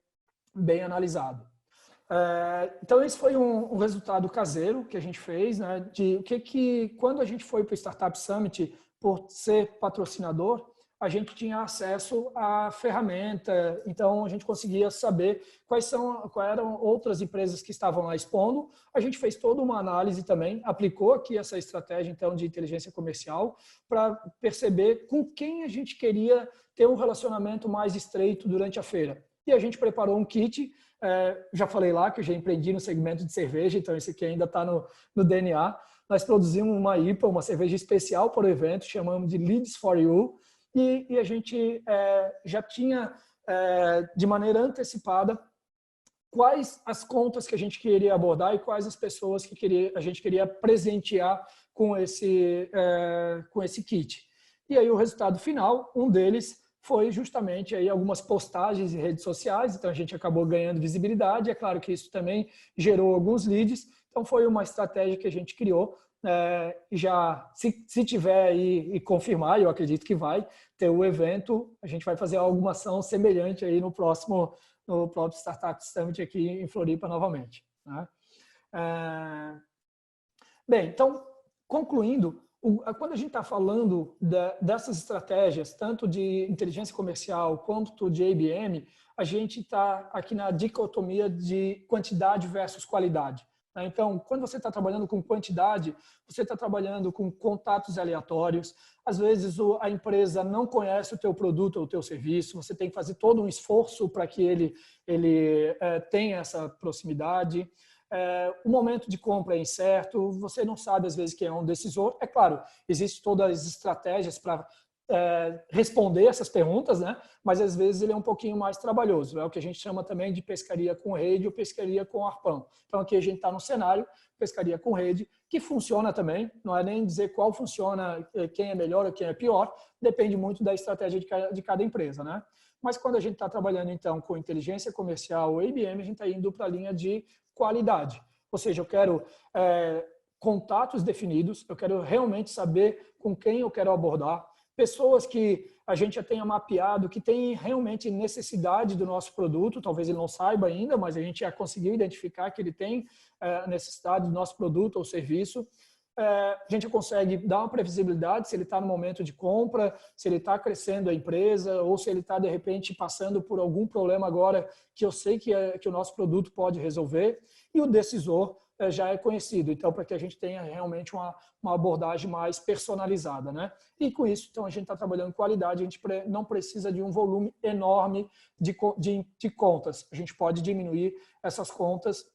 bem analisado. Então, esse foi um resultado caseiro que a gente fez, né? De quando a gente foi para o Startup Summit, por ser patrocinador, a gente tinha acesso à ferramenta, então a gente conseguia saber quais eram outras empresas que estavam lá expondo. A gente fez toda uma análise também, aplicou aqui essa estratégia então de inteligência comercial para perceber com quem a gente queria ter um relacionamento mais estreito durante a feira. E a gente preparou um kit, já falei lá que eu já empreendi no segmento de cerveja, então esse aqui ainda está no DNA. Nós produzimos uma IPA, uma cerveja especial para o evento, chamamos de Leads for You, e a gente já tinha, de maneira antecipada, quais as contas que a gente queria abordar e quais as pessoas que a gente queria presentear com esse kit. E aí o resultado final, um deles foi justamente aí algumas postagens em redes sociais, então a gente acabou ganhando visibilidade, é claro que isso também gerou alguns leads, então foi uma estratégia que a gente criou. Já se tiver aí e confirmar, eu acredito que vai ter o evento, a gente vai fazer alguma ação semelhante aí no próprio Startup Summit aqui em Floripa novamente, né? Bem, então, concluindo, quando a gente está falando dessas estratégias, tanto de inteligência comercial quanto de ABM, a gente está aqui na dicotomia de quantidade versus qualidade. Então, quando você está trabalhando com quantidade, você está trabalhando com contatos aleatórios. Às vezes, a empresa não conhece o teu produto ou o teu serviço. Você tem que fazer todo um esforço para que ele tenha essa proximidade. O momento de compra é incerto. Você não sabe, às vezes, quem é um decisor. É claro, existem todas as estratégias para responder essas perguntas, né? Mas às vezes ele é um pouquinho mais trabalhoso. É o que a gente chama também de pescaria com rede ou pescaria com arpão. Então aqui a gente está no cenário pescaria com rede, que funciona também. Não é nem dizer qual funciona, quem é melhor ou quem é pior. Depende muito da estratégia de cada empresa, né? Mas quando a gente está trabalhando então com inteligência comercial ou IBM, a gente está indo para a linha de qualidade. Ou seja, eu quero contatos definidos, eu quero realmente saber com quem eu quero abordar, pessoas que a gente já tenha mapeado, que têm realmente necessidade do nosso produto, talvez ele não saiba ainda, mas a gente já conseguiu identificar que ele tem necessidade do nosso produto ou serviço. A gente consegue dar uma previsibilidade se ele está no momento de compra, se ele está crescendo a empresa, ou se ele está, de repente, passando por algum problema agora que eu sei que o nosso produto pode resolver. E o decisor já é conhecido, então, para que a gente tenha realmente uma abordagem mais personalizada, né? E com isso, então, a gente está trabalhando qualidade, a gente não precisa de um volume enorme de contas. A gente pode diminuir essas contas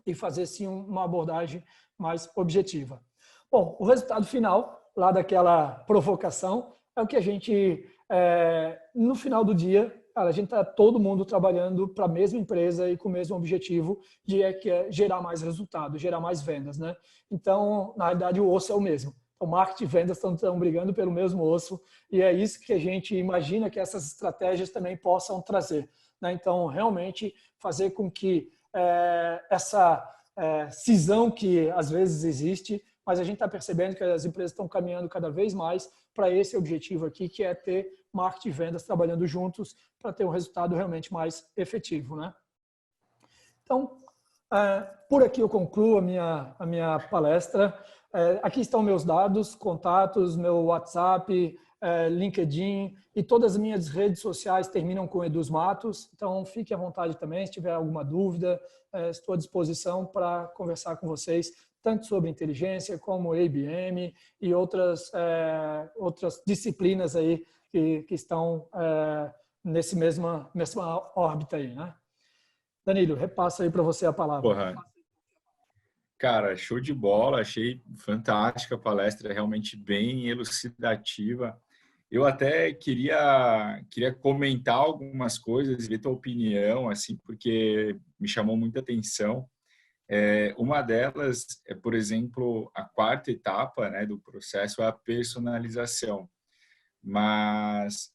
e fazer, sim, uma abordagem mais objetiva. Bom, o resultado final, lá daquela provocação, é o que a gente, no final do dia, a gente está todo mundo trabalhando para a mesma empresa e com o mesmo objetivo que é gerar mais resultado, gerar mais vendas, né? Então, na realidade, o osso é o mesmo. O marketing e vendas estão brigando pelo mesmo osso e é isso que a gente imagina que essas estratégias também possam trazer, né? Então, realmente fazer com que essa cisão que às vezes existe, mas a gente está percebendo que as empresas estão caminhando cada vez mais para esse objetivo aqui, que é ter marketing e vendas trabalhando juntos para ter um resultado realmente mais efetivo, né? Então, por aqui eu concluo a minha palestra. Aqui estão meus dados, contatos, meu WhatsApp, LinkedIn e todas as minhas redes sociais terminam com Eduz Matos. Então, fique à vontade também, se tiver alguma dúvida, estou à disposição para conversar com vocês tanto sobre inteligência como IBM e outras disciplinas aí que estão nesse mesma órbita aí, né? Danilo, repasso aí para você a palavra. Porra, cara, show de bola, achei fantástica a palestra, realmente bem elucidativa. Eu até queria comentar algumas coisas, ver tua opinião, assim, porque me chamou muita atenção. Uma delas é, por exemplo, a quarta etapa, né, do processo, é a personalização. Mas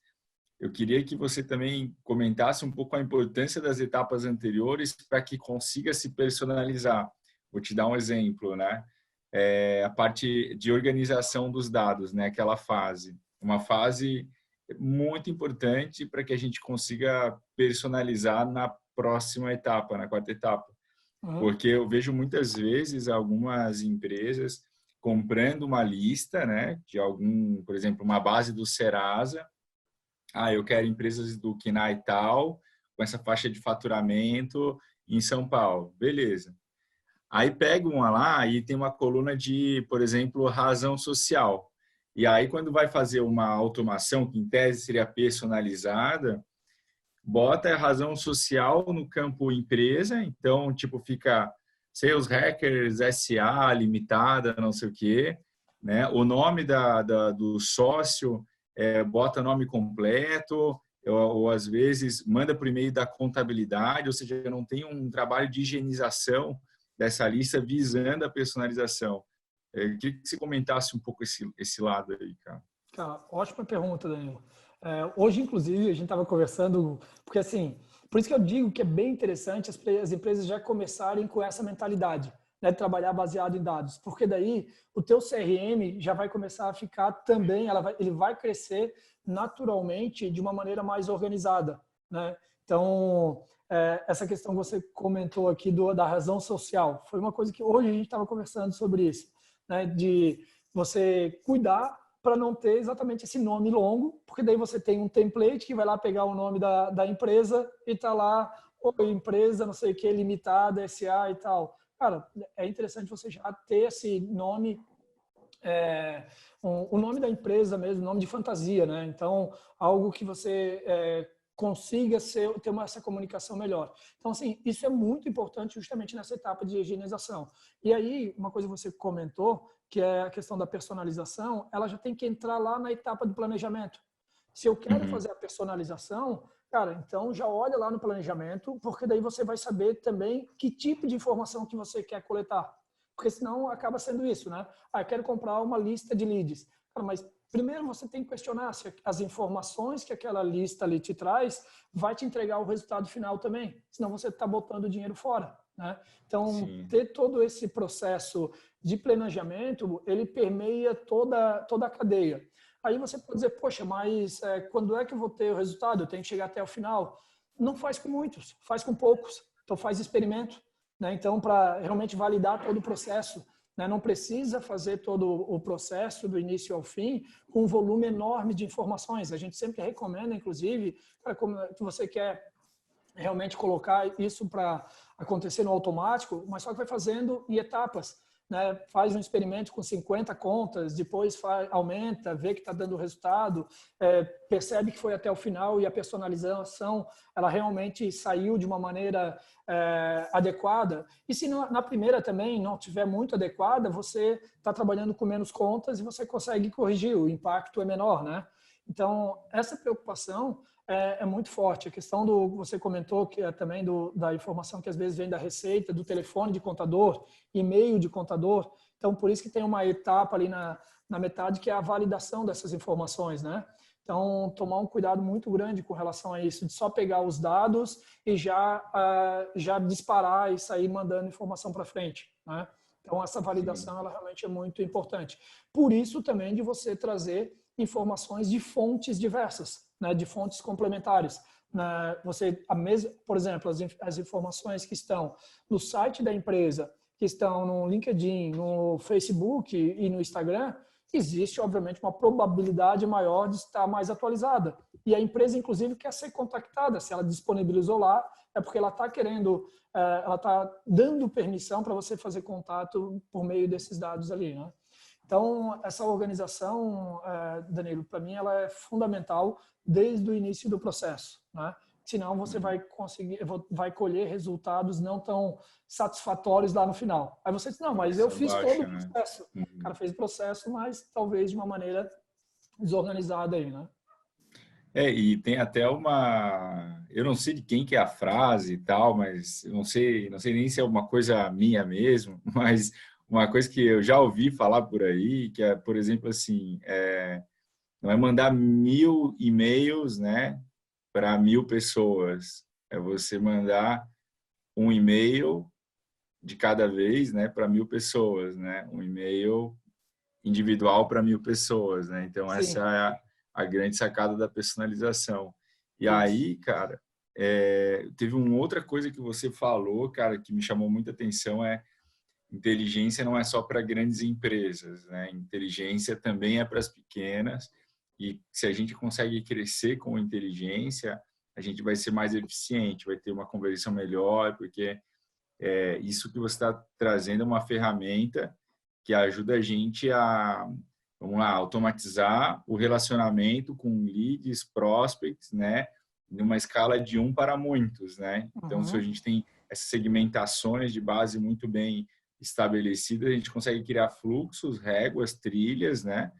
eu queria que você também comentasse um pouco a importância das etapas anteriores para que consiga se personalizar. Vou te dar um exemplo, né? A parte de organização dos dados, né? Aquela fase. Uma fase muito importante para que a gente consiga personalizar na próxima etapa, na quarta etapa. Uhum. Porque eu vejo muitas vezes algumas empresas comprando uma lista, né? De algum, por exemplo, uma base do Serasa. Eu quero empresas do KINAI tal, com essa faixa de faturamento em São Paulo. Beleza. Aí pega uma lá e tem uma coluna de, por exemplo, razão social. E aí, quando vai fazer uma automação, que em tese seria personalizada, bota a razão social no campo empresa. Então, tipo, fica Sales Hackers SA, limitada, não sei o quê. Né? O nome do sócio, bota nome completo, ou às vezes manda por e-mail da contabilidade, ou seja, não tem um trabalho de higienização dessa lista visando a personalização. Eu queria que você comentasse um pouco esse lado aí, cara. Cara, ótima pergunta, Danilo. Hoje, inclusive, a gente estava conversando, porque assim, por isso que eu digo que é bem interessante as empresas já começarem com essa mentalidade, né, de trabalhar baseado em dados, porque daí o teu CRM já vai começar a ficar também, ele vai crescer naturalmente de uma maneira mais organizada, né? Então, essa questão que você comentou aqui da razão social, foi uma coisa que hoje a gente estava conversando sobre isso, né, de você cuidar para não ter exatamente esse nome longo, porque daí você tem um template que vai lá pegar o nome da empresa e tá lá, empresa, não sei o que, limitada, SA e tal. Cara, é interessante você já ter esse nome, o nome da empresa mesmo, nome de fantasia, né? Então, algo que você consiga ter essa comunicação melhor. Então, assim, isso é muito importante justamente nessa etapa de higienização. E aí, uma coisa que você comentou, que é a questão da personalização, ela já tem que entrar lá na etapa do planejamento. Se eu quero fazer a personalização, cara, então já olha lá no planejamento, porque daí você vai saber também que tipo de informação que você quer coletar. Porque senão acaba sendo isso, né? Eu quero comprar uma lista de leads. Cara, mas primeiro você tem que questionar se as informações que aquela lista ali te traz vai te entregar o resultado final também. Senão você está botando dinheiro fora, né? Então, ter todo esse processo de planejamento, ele permeia toda a cadeia. Aí você pode dizer, poxa, mas quando é que eu vou ter o resultado? Eu tenho que chegar até o final. Não faz com muitos, faz com poucos. Então, faz experimento, né? Então, para realmente validar todo o processo, né? Não precisa fazer todo o processo do início ao fim com um volume enorme de informações. A gente sempre recomenda, inclusive, que você quer realmente colocar isso para acontecer no automático, mas só que vai fazendo em etapas, né? Faz um experimento com 50 contas, depois aumenta, vê que está dando resultado, percebe que foi até o final e a personalização ela realmente saiu de uma maneira adequada. E se na primeira também não tiver muito adequada, você está trabalhando com menos contas e você consegue corrigir, o impacto é menor, né? Então, essa preocupação é muito forte. A questão você comentou que também da informação que às vezes vem da receita, do telefone de contador, e-mail de contador. Então, por isso que tem uma etapa ali na metade que é a validação dessas informações, né? Então, tomar um cuidado muito grande com relação a isso, de só pegar os dados e já disparar e sair mandando informação para frente, né? Então, essa validação ela realmente é muito importante. Por isso também de você trazer informações de fontes diversas, né, de fontes complementares. Por exemplo, as informações que estão no site da empresa, que estão no LinkedIn, no Facebook e no Instagram, existe, obviamente, uma probabilidade maior de estar mais atualizada. E a empresa, inclusive, quer ser contactada. Se ela disponibilizou lá, é porque ela está querendo, ela está dando permissão para você fazer contato por meio desses dados ali, né? Então, essa organização, Danilo, para mim, ela é fundamental desde o início do processo, né? Senão você vai colher resultados não tão satisfatórios lá no final. Aí você diz, não, mas eu fiz todo o processo. O cara fez o processo, mas talvez de uma maneira desorganizada aí, né? E tem até eu não sei de quem que é a frase e tal, mas eu não sei nem se é uma coisa minha mesmo, mas uma coisa que eu já ouvi falar por aí, que é, por exemplo, assim, não é mandar 1000 e-mails, né, para 1000 pessoas. É você mandar um e-mail de cada vez, né, para 1000 pessoas, né, um e-mail individual para 1000 pessoas, né. Então essa Sim. é a grande sacada da personalização. E Isso. aí, cara, teve uma outra coisa que você falou, cara, que me chamou muita atenção, inteligência não é só para grandes empresas, né? Inteligência também é para as pequenas, e se a gente consegue crescer com inteligência, a gente vai ser mais eficiente, vai ter uma conversão melhor, porque isso que você está trazendo é uma ferramenta que ajuda a gente a, vamos lá, automatizar o relacionamento com leads, prospects, né? Numa escala de 1 para muitos, né? Então, se a gente tem essas segmentações de base muito bem estabelecidas, a gente consegue criar fluxos, réguas, trilhas, né?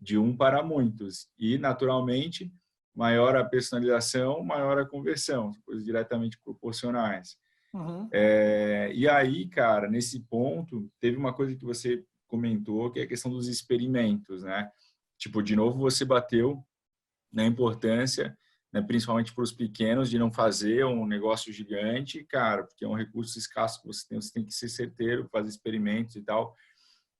De 1 para muitos. E, naturalmente, maior a personalização, maior a conversão, coisas diretamente proporcionais. E aí, cara, nesse ponto, teve uma coisa que você comentou, que é a questão dos experimentos, né? Tipo, de novo, você bateu na importância, né, principalmente para os pequenos, de não fazer um negócio gigante, cara, porque é um recurso escasso que você tem que ser certeiro, fazer experimentos e tal.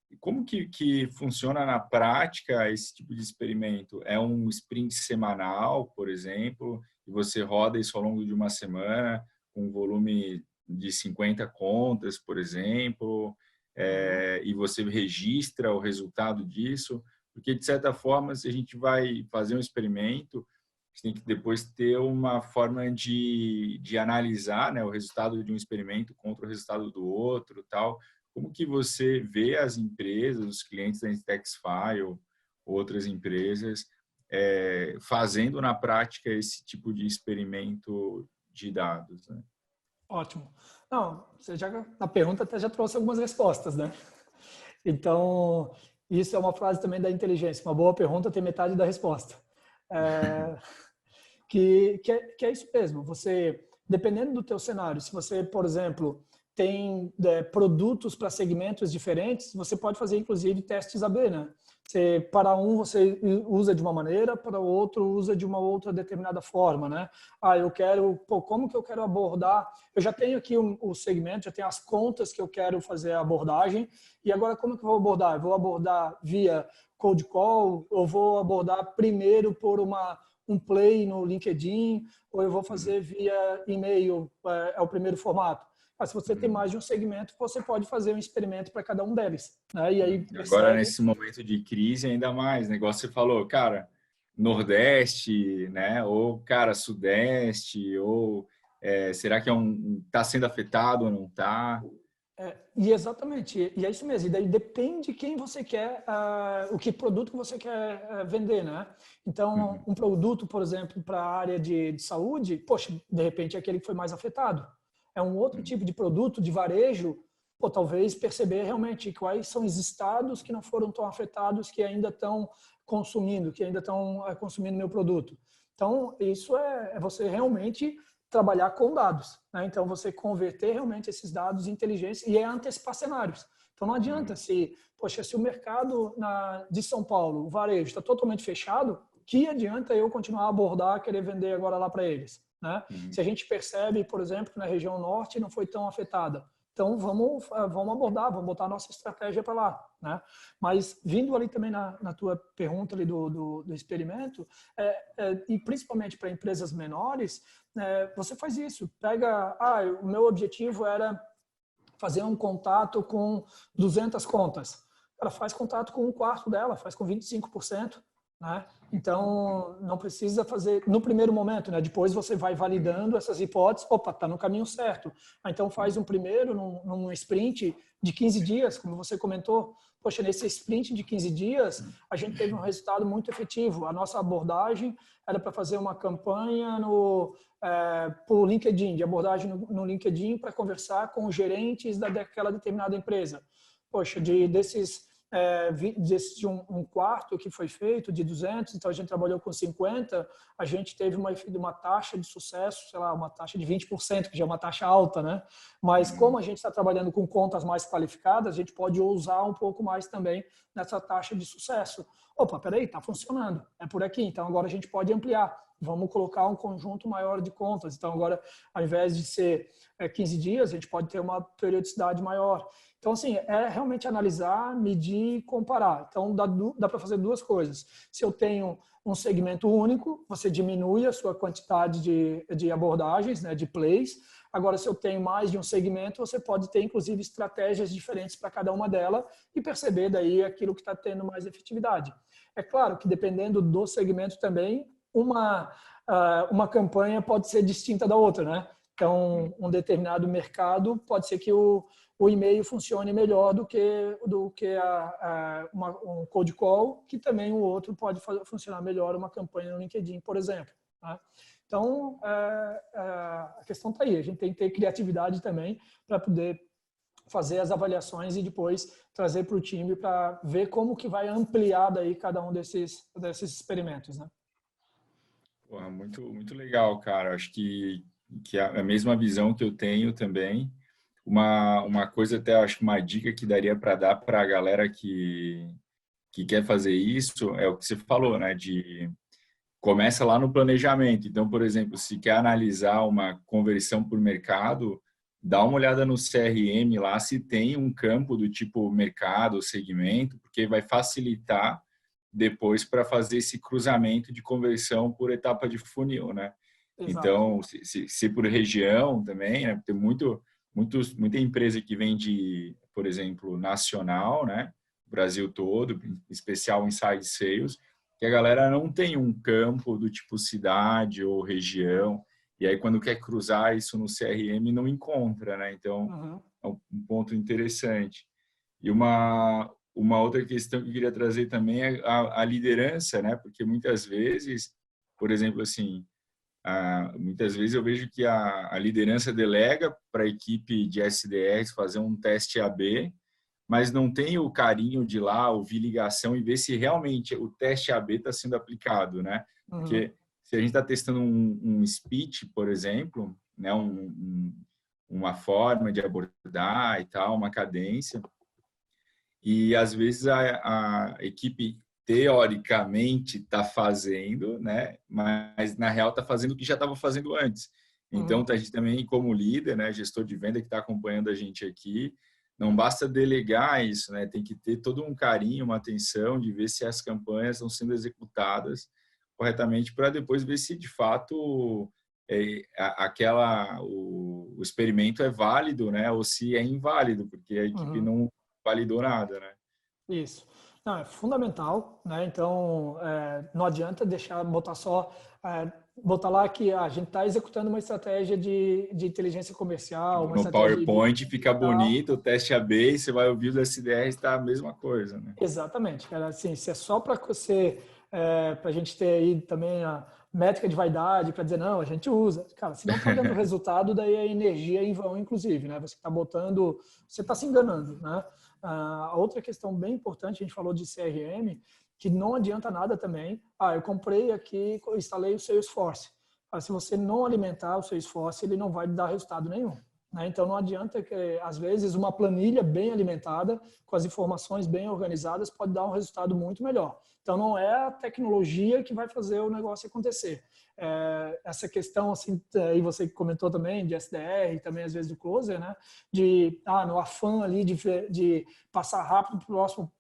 E como que funciona na prática esse tipo de experimento? É um sprint semanal, por exemplo, e você roda isso ao longo de uma semana, com um volume de 50 contas, por exemplo, e você registra o resultado disso? Porque, de certa forma, se a gente vai fazer um experimento, a gente tem que depois ter uma forma de analisar, né, o resultado de um experimento contra o resultado do outro, tal. Como que você vê as empresas, os clientes da Intexfile, outras empresas, fazendo na prática esse tipo de experimento de dados, né? Ótimo. Não, você já, na pergunta até já trouxe algumas respostas, né? Então, isso é uma frase também da inteligência. Uma boa pergunta tem metade da resposta. É, que é isso mesmo. Você, dependendo do teu cenário, se você, por exemplo, tem produtos para segmentos diferentes, você pode fazer, inclusive, testes AB, né? Para um, você usa de uma maneira, para o outro, usa de uma outra determinada forma, né? Como que eu quero abordar? Eu já tenho aqui o segmento, já tenho as contas que eu quero fazer a abordagem, e agora como que eu vou abordar? Eu vou abordar via cold call, ou vou abordar primeiro por um play no LinkedIn, ou eu vou fazer via e-mail, é o primeiro formato. Mas se você tem mais de um segmento, você pode fazer um experimento para cada um deles, né? E aí Agora, percebe... nesse momento de crise, ainda mais, negócio você falou, cara, Nordeste, né? Ou, cara, Sudeste, ou será que tá sendo afetado ou não tá? E exatamente, e é isso mesmo. E daí depende quem você quer, o que produto que você quer vender, né? Então, um produto, por exemplo, para a área de saúde, poxa, de repente é aquele que foi mais afetado. É um outro tipo de produto de varejo, talvez perceber realmente quais são os estados que não foram tão afetados, que ainda estão consumindo, meu produto. Então, isso é você realmente trabalhar com dados, né? Então, você converter realmente esses dados em inteligência e antecipar cenários. Então, não adianta se o mercado de São Paulo, o varejo, está totalmente fechado, que adianta eu continuar a abordar, querer vender agora lá para eles, né? Se a gente percebe, por exemplo, que na região norte não foi tão afetada, então vamos abordar, vamos botar a nossa estratégia para lá, né? Mas vindo ali também na tua pergunta ali do experimento, e principalmente para empresas menores, você faz isso. Pega, o meu objetivo era fazer um contato com 200 contas. ela faz contato com um quarto dela, faz com 25%. Né? Então, não precisa fazer no primeiro momento, né? Depois você vai validando essas hipóteses, opa, está no caminho certo. Então, faz um primeiro num sprint de 15 dias, como você comentou. Poxa, nesse sprint de 15 dias, a gente teve um resultado muito efetivo. A nossa abordagem era para fazer uma campanha por LinkedIn, de abordagem no LinkedIn para conversar com os gerentes daquela determinada empresa. Poxa, desses de um quarto que foi feito, de 200, então a gente trabalhou com 50, a gente teve uma taxa de sucesso, sei lá, uma taxa de 20%, que já é uma taxa alta, né? Mas como a gente está trabalhando com contas mais qualificadas, a gente pode usar um pouco mais também nessa taxa de sucesso. Opa, peraí, está funcionando, é por aqui, então agora a gente pode ampliar. Vamos colocar um conjunto maior de contas. Então, agora, ao invés de ser 15 dias, a gente pode ter uma periodicidade maior. Então, assim, é realmente analisar, medir e comparar. Então, dá para fazer duas coisas. Se eu tenho um segmento único, você diminui a sua quantidade de abordagens, né, de plays. Agora, se eu tenho mais de um segmento, você pode ter, inclusive, estratégias diferentes para cada uma delas e perceber daí aquilo que está tendo mais efetividade. É claro que, dependendo do segmento também, uma campanha pode ser distinta da outra, né? Então, um determinado mercado pode ser que o e-mail funcione melhor do que um cold call, que também o outro pode funcionar melhor uma campanha no LinkedIn, por exemplo. Né? Então, a questão está aí. A gente tem que ter criatividade também para poder fazer as avaliações e depois trazer para o time para ver como que vai ampliar daí cada um desses experimentos, né? Pô, muito, muito legal, cara. Acho que é a mesma visão que eu tenho também. Uma coisa até, acho que uma dica que daria para dar para a galera que quer fazer isso é o que você falou, né? Começa lá no planejamento. Então, por exemplo, se quer analisar uma conversão por mercado, dá uma olhada no CRM lá se tem um campo do tipo mercado, segmento, porque vai facilitar depois para fazer esse cruzamento de conversão por etapa de funil, né? Exato. Então, se por região também, né? Tem muita empresa que vende, por exemplo, nacional, né? Brasil todo, em especial inside sales, que a galera não tem um campo do tipo cidade ou região, e aí quando quer cruzar isso no CRM não encontra, né? Então, Uhum. é um ponto interessante. E uma outra questão que eu queria trazer também é a liderança, né? Porque muitas vezes, por exemplo, assim, muitas vezes eu vejo que a liderança delega para a equipe de SDRs fazer um teste AB, mas não tem o carinho de ir lá ouvir ligação e ver se realmente o teste AB está sendo aplicado, né? Uhum. Porque se a gente está testando um speech, por exemplo, né, uma forma de abordar e tal, uma cadência, e às vezes a equipe teoricamente está fazendo, né? Mas na real está fazendo o que já estava fazendo antes. Então, Uhum. a gente também, como líder, né, gestor de venda que está acompanhando a gente aqui, não basta delegar isso, né? Tem que ter todo um carinho, uma atenção de ver se as campanhas estão sendo executadas corretamente para depois ver se de fato o experimento é válido, né? Ou se é inválido, porque a equipe Uhum. não validou nada, né? Isso. Não, é fundamental, né? Então, não adianta botar lá que a gente está executando uma estratégia de inteligência comercial, uma No estratégia de PowerPoint fica tal. bonito, o teste AB, você vai ouvir os SDRs, está a mesma coisa, né? Exatamente, cara. Assim, se é só para você, para a gente ter aí também a métrica de vaidade, para dizer, não, a gente usa. Cara, se não está dando resultado, daí é energia em vão, inclusive, né? Você está botando, você está se enganando, né? A outra questão bem importante, a gente falou de CRM, que não adianta nada também. Eu comprei aqui, instalei o Salesforce. Se você não alimentar o Salesforce, ele não vai dar resultado nenhum. Né? Então, não adianta que, às vezes, uma planilha bem alimentada, com as informações bem organizadas, pode dar um resultado muito melhor. Então, não é a tecnologia que vai fazer o negócio acontecer. Essa questão, assim, e você comentou também, de SDR, também às vezes do closer, né? No afã ali de passar rápido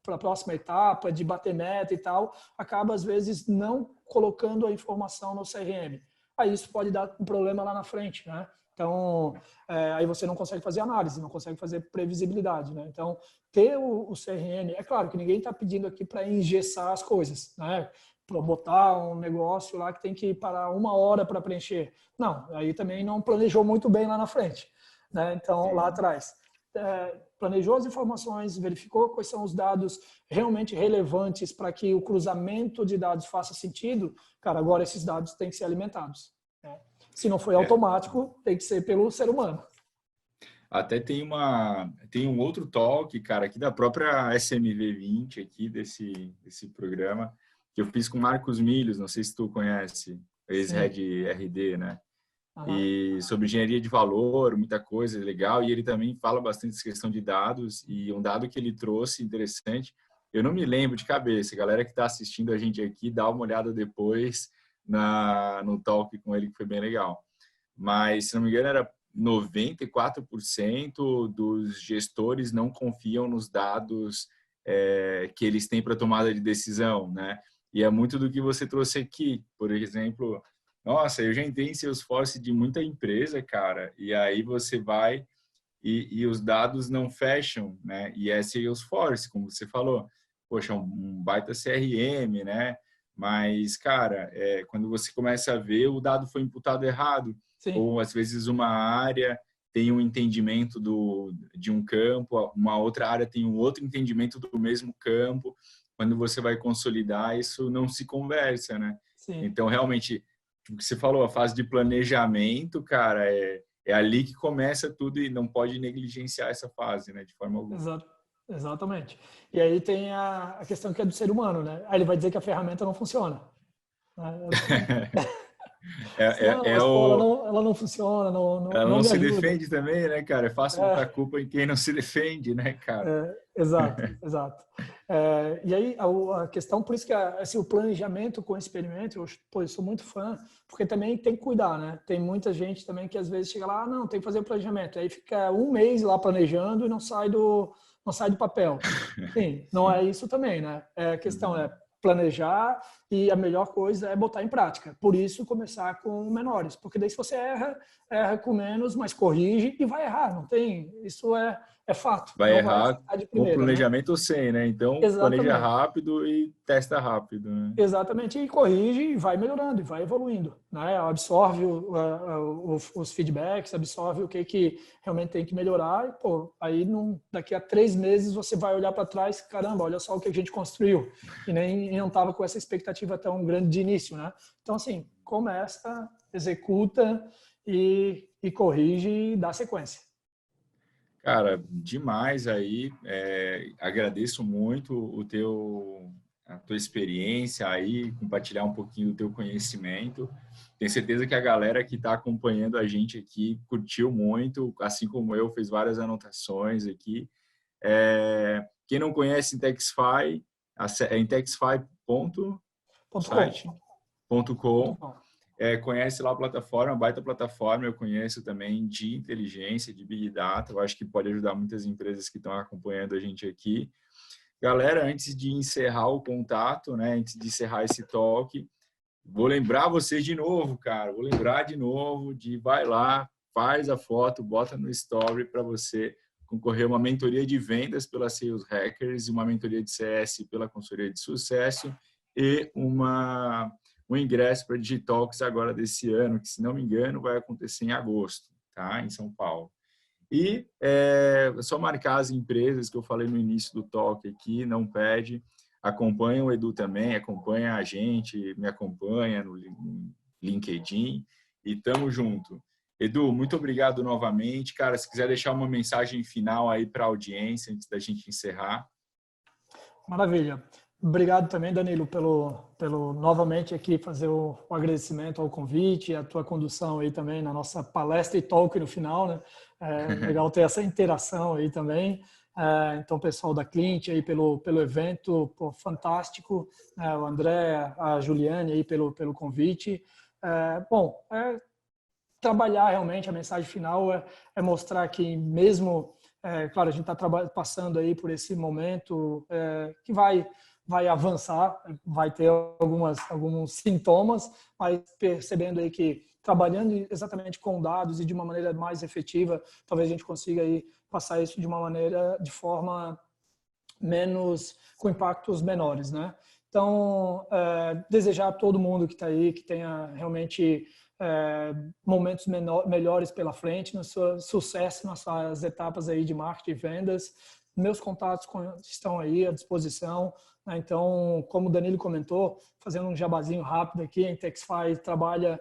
para a próxima etapa, de bater meta e tal, acaba, às vezes, não colocando a informação no CRM. Aí isso pode dar um problema lá na frente, né? Então, aí você não consegue fazer análise, não consegue fazer previsibilidade, né? Então, ter o CRM, é claro que ninguém está pedindo aqui para engessar as coisas, né? Para botar um negócio lá que tem que parar 1 hora para preencher. Não, aí também não planejou muito bem lá na frente, né? Então, lá atrás. Planejou as informações, verificou quais são os dados realmente relevantes para que o cruzamento de dados faça sentido, cara, agora esses dados têm que ser alimentados, né? Se não foi automático, tem que ser pelo ser humano. Até tem um outro talk, cara, aqui da própria SMV20, aqui desse programa, que eu fiz com o Marcos Milhos, não sei se tu conhece, ex-Head RD, né? E sobre engenharia de valor, muita coisa legal, e ele também fala bastante dessa questão de dados, e um dado que ele trouxe interessante, eu não me lembro de cabeça, galera que está assistindo a gente aqui, dá uma olhada depois no talk com ele, que foi bem legal. Mas, se não me engano, era 94% dos gestores não confiam nos dados que eles têm para tomada de decisão, né? E é muito do que você trouxe aqui, por exemplo... Nossa, eu já entrei em Salesforce de muita empresa, cara, e aí você vai e os dados não fecham, né? E é Salesforce, como você falou. Poxa, um baita CRM, né? Mas, cara, quando você começa a ver, o dado foi imputado errado. Sim. Ou, às vezes, uma área tem um entendimento de um campo, uma outra área tem um outro entendimento do mesmo campo. Quando você vai consolidar, isso não se conversa, né? Sim. Então, realmente... o que você falou, a fase de planejamento, cara, é ali que começa tudo e não pode negligenciar essa fase, né, de forma alguma. Exatamente. E aí tem a questão que é do ser humano, né? Aí ele vai dizer que a ferramenta não funciona. Não, mas pô, ela não funciona, ela não não me se ajuda. defende também, né, cara? É fácil botar culpa em quem não se defende, né, cara? Exato. E aí a questão, por isso que assim, o planejamento com experimento, eu sou muito fã, porque também tem que cuidar, né? Tem muita gente também que às vezes chega lá, não, tem que fazer o planejamento, aí fica 1 mês lá planejando e não sai do papel. Sim, não é isso também, né? A questão é planejar e a melhor coisa é botar em prática. Por isso, começar com menores, porque daí se você erra com menos, mas corrige e vai errar, não tem, isso é fato. Vai Não vai errar acertar de com primeira, né? planejamento ou sem, né? Então, planeja Exatamente. rápido e testa rápido, né? Exatamente, e corrige e vai melhorando, e vai evoluindo, né? Absorve os feedbacks, absorve o que realmente tem que melhorar, e, pô, aí daqui a 3 meses você vai olhar para trás, caramba, olha só o que a gente construiu, e nem não estava com essa expectativa tão grande de início, né? Então, assim, começa, executa e corrige e dá sequência. Cara, demais aí. Agradeço muito a tua experiência aí, compartilhar um pouquinho do teu conhecimento. Tenho certeza que a galera que está acompanhando a gente aqui curtiu muito, assim como eu, fez várias anotações aqui. Quem não conhece Intexify, é intexify.site.com. Conhece lá a plataforma, baita plataforma, eu conheço também de inteligência, de Big Data, eu acho que pode ajudar muitas empresas que estão acompanhando a gente aqui. Galera, antes de encerrar o contato, né, antes de encerrar esse talk, vou lembrar vocês de novo, cara, vai lá, faz a foto, bota no story para você concorrer a uma mentoria de vendas pela Sales Hackers, uma mentoria de CS pela consultoria de sucesso e um ingresso para Digitalks agora desse ano, que, se não me engano, vai acontecer em agosto, tá? Em São Paulo. E é só marcar as empresas que eu falei no início do talk aqui, não perde. Acompanha o Edu também, acompanha a gente, me acompanha no LinkedIn e tamo junto. Edu, muito obrigado novamente. Cara, se quiser deixar uma mensagem final aí para a audiência, antes da gente encerrar. Maravilha. Obrigado também, Danilo, pelo novamente aqui fazer o agradecimento ao convite, a tua condução aí também na nossa palestra e talk no final, né? Legal ter essa interação aí também. Então, pessoal da Clint aí pelo evento, pô, fantástico. O André, a Juliane aí pelo convite. Trabalhar realmente, a mensagem final é mostrar que mesmo, claro, a gente está passando aí por esse momento que vai avançar, vai ter alguns sintomas, mas percebendo aí que trabalhando exatamente com dados e de uma maneira mais efetiva, talvez a gente consiga aí passar isso de uma maneira, de forma menos, com impactos menores, né? Então, desejar a todo mundo que está aí, que tenha realmente momentos melhores pela frente, no seu sucesso nessas etapas aí de marketing e vendas. Meus contatos estão aí à disposição, né? Então, como o Danilo comentou, fazendo um jabazinho rápido aqui, a Intexify trabalha,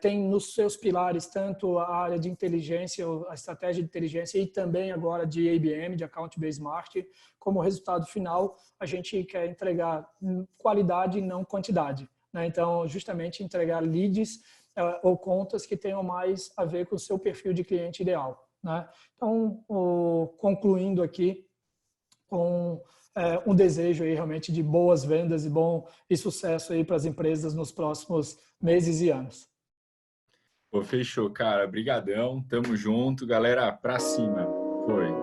tem nos seus pilares tanto a área de inteligência, a estratégia de inteligência e também agora de ABM, de Account Based Marketing. Como resultado final, a gente quer entregar qualidade e não quantidade, né? Então, justamente entregar leads ou contas que tenham mais a ver com o seu perfil de cliente ideal, né? Então, concluindo aqui com um desejo aí realmente de boas vendas e sucesso aí para as empresas nos próximos meses e anos. Pô, fechou, cara. Brigadão. Tamo junto. Galera, pra cima. Foi.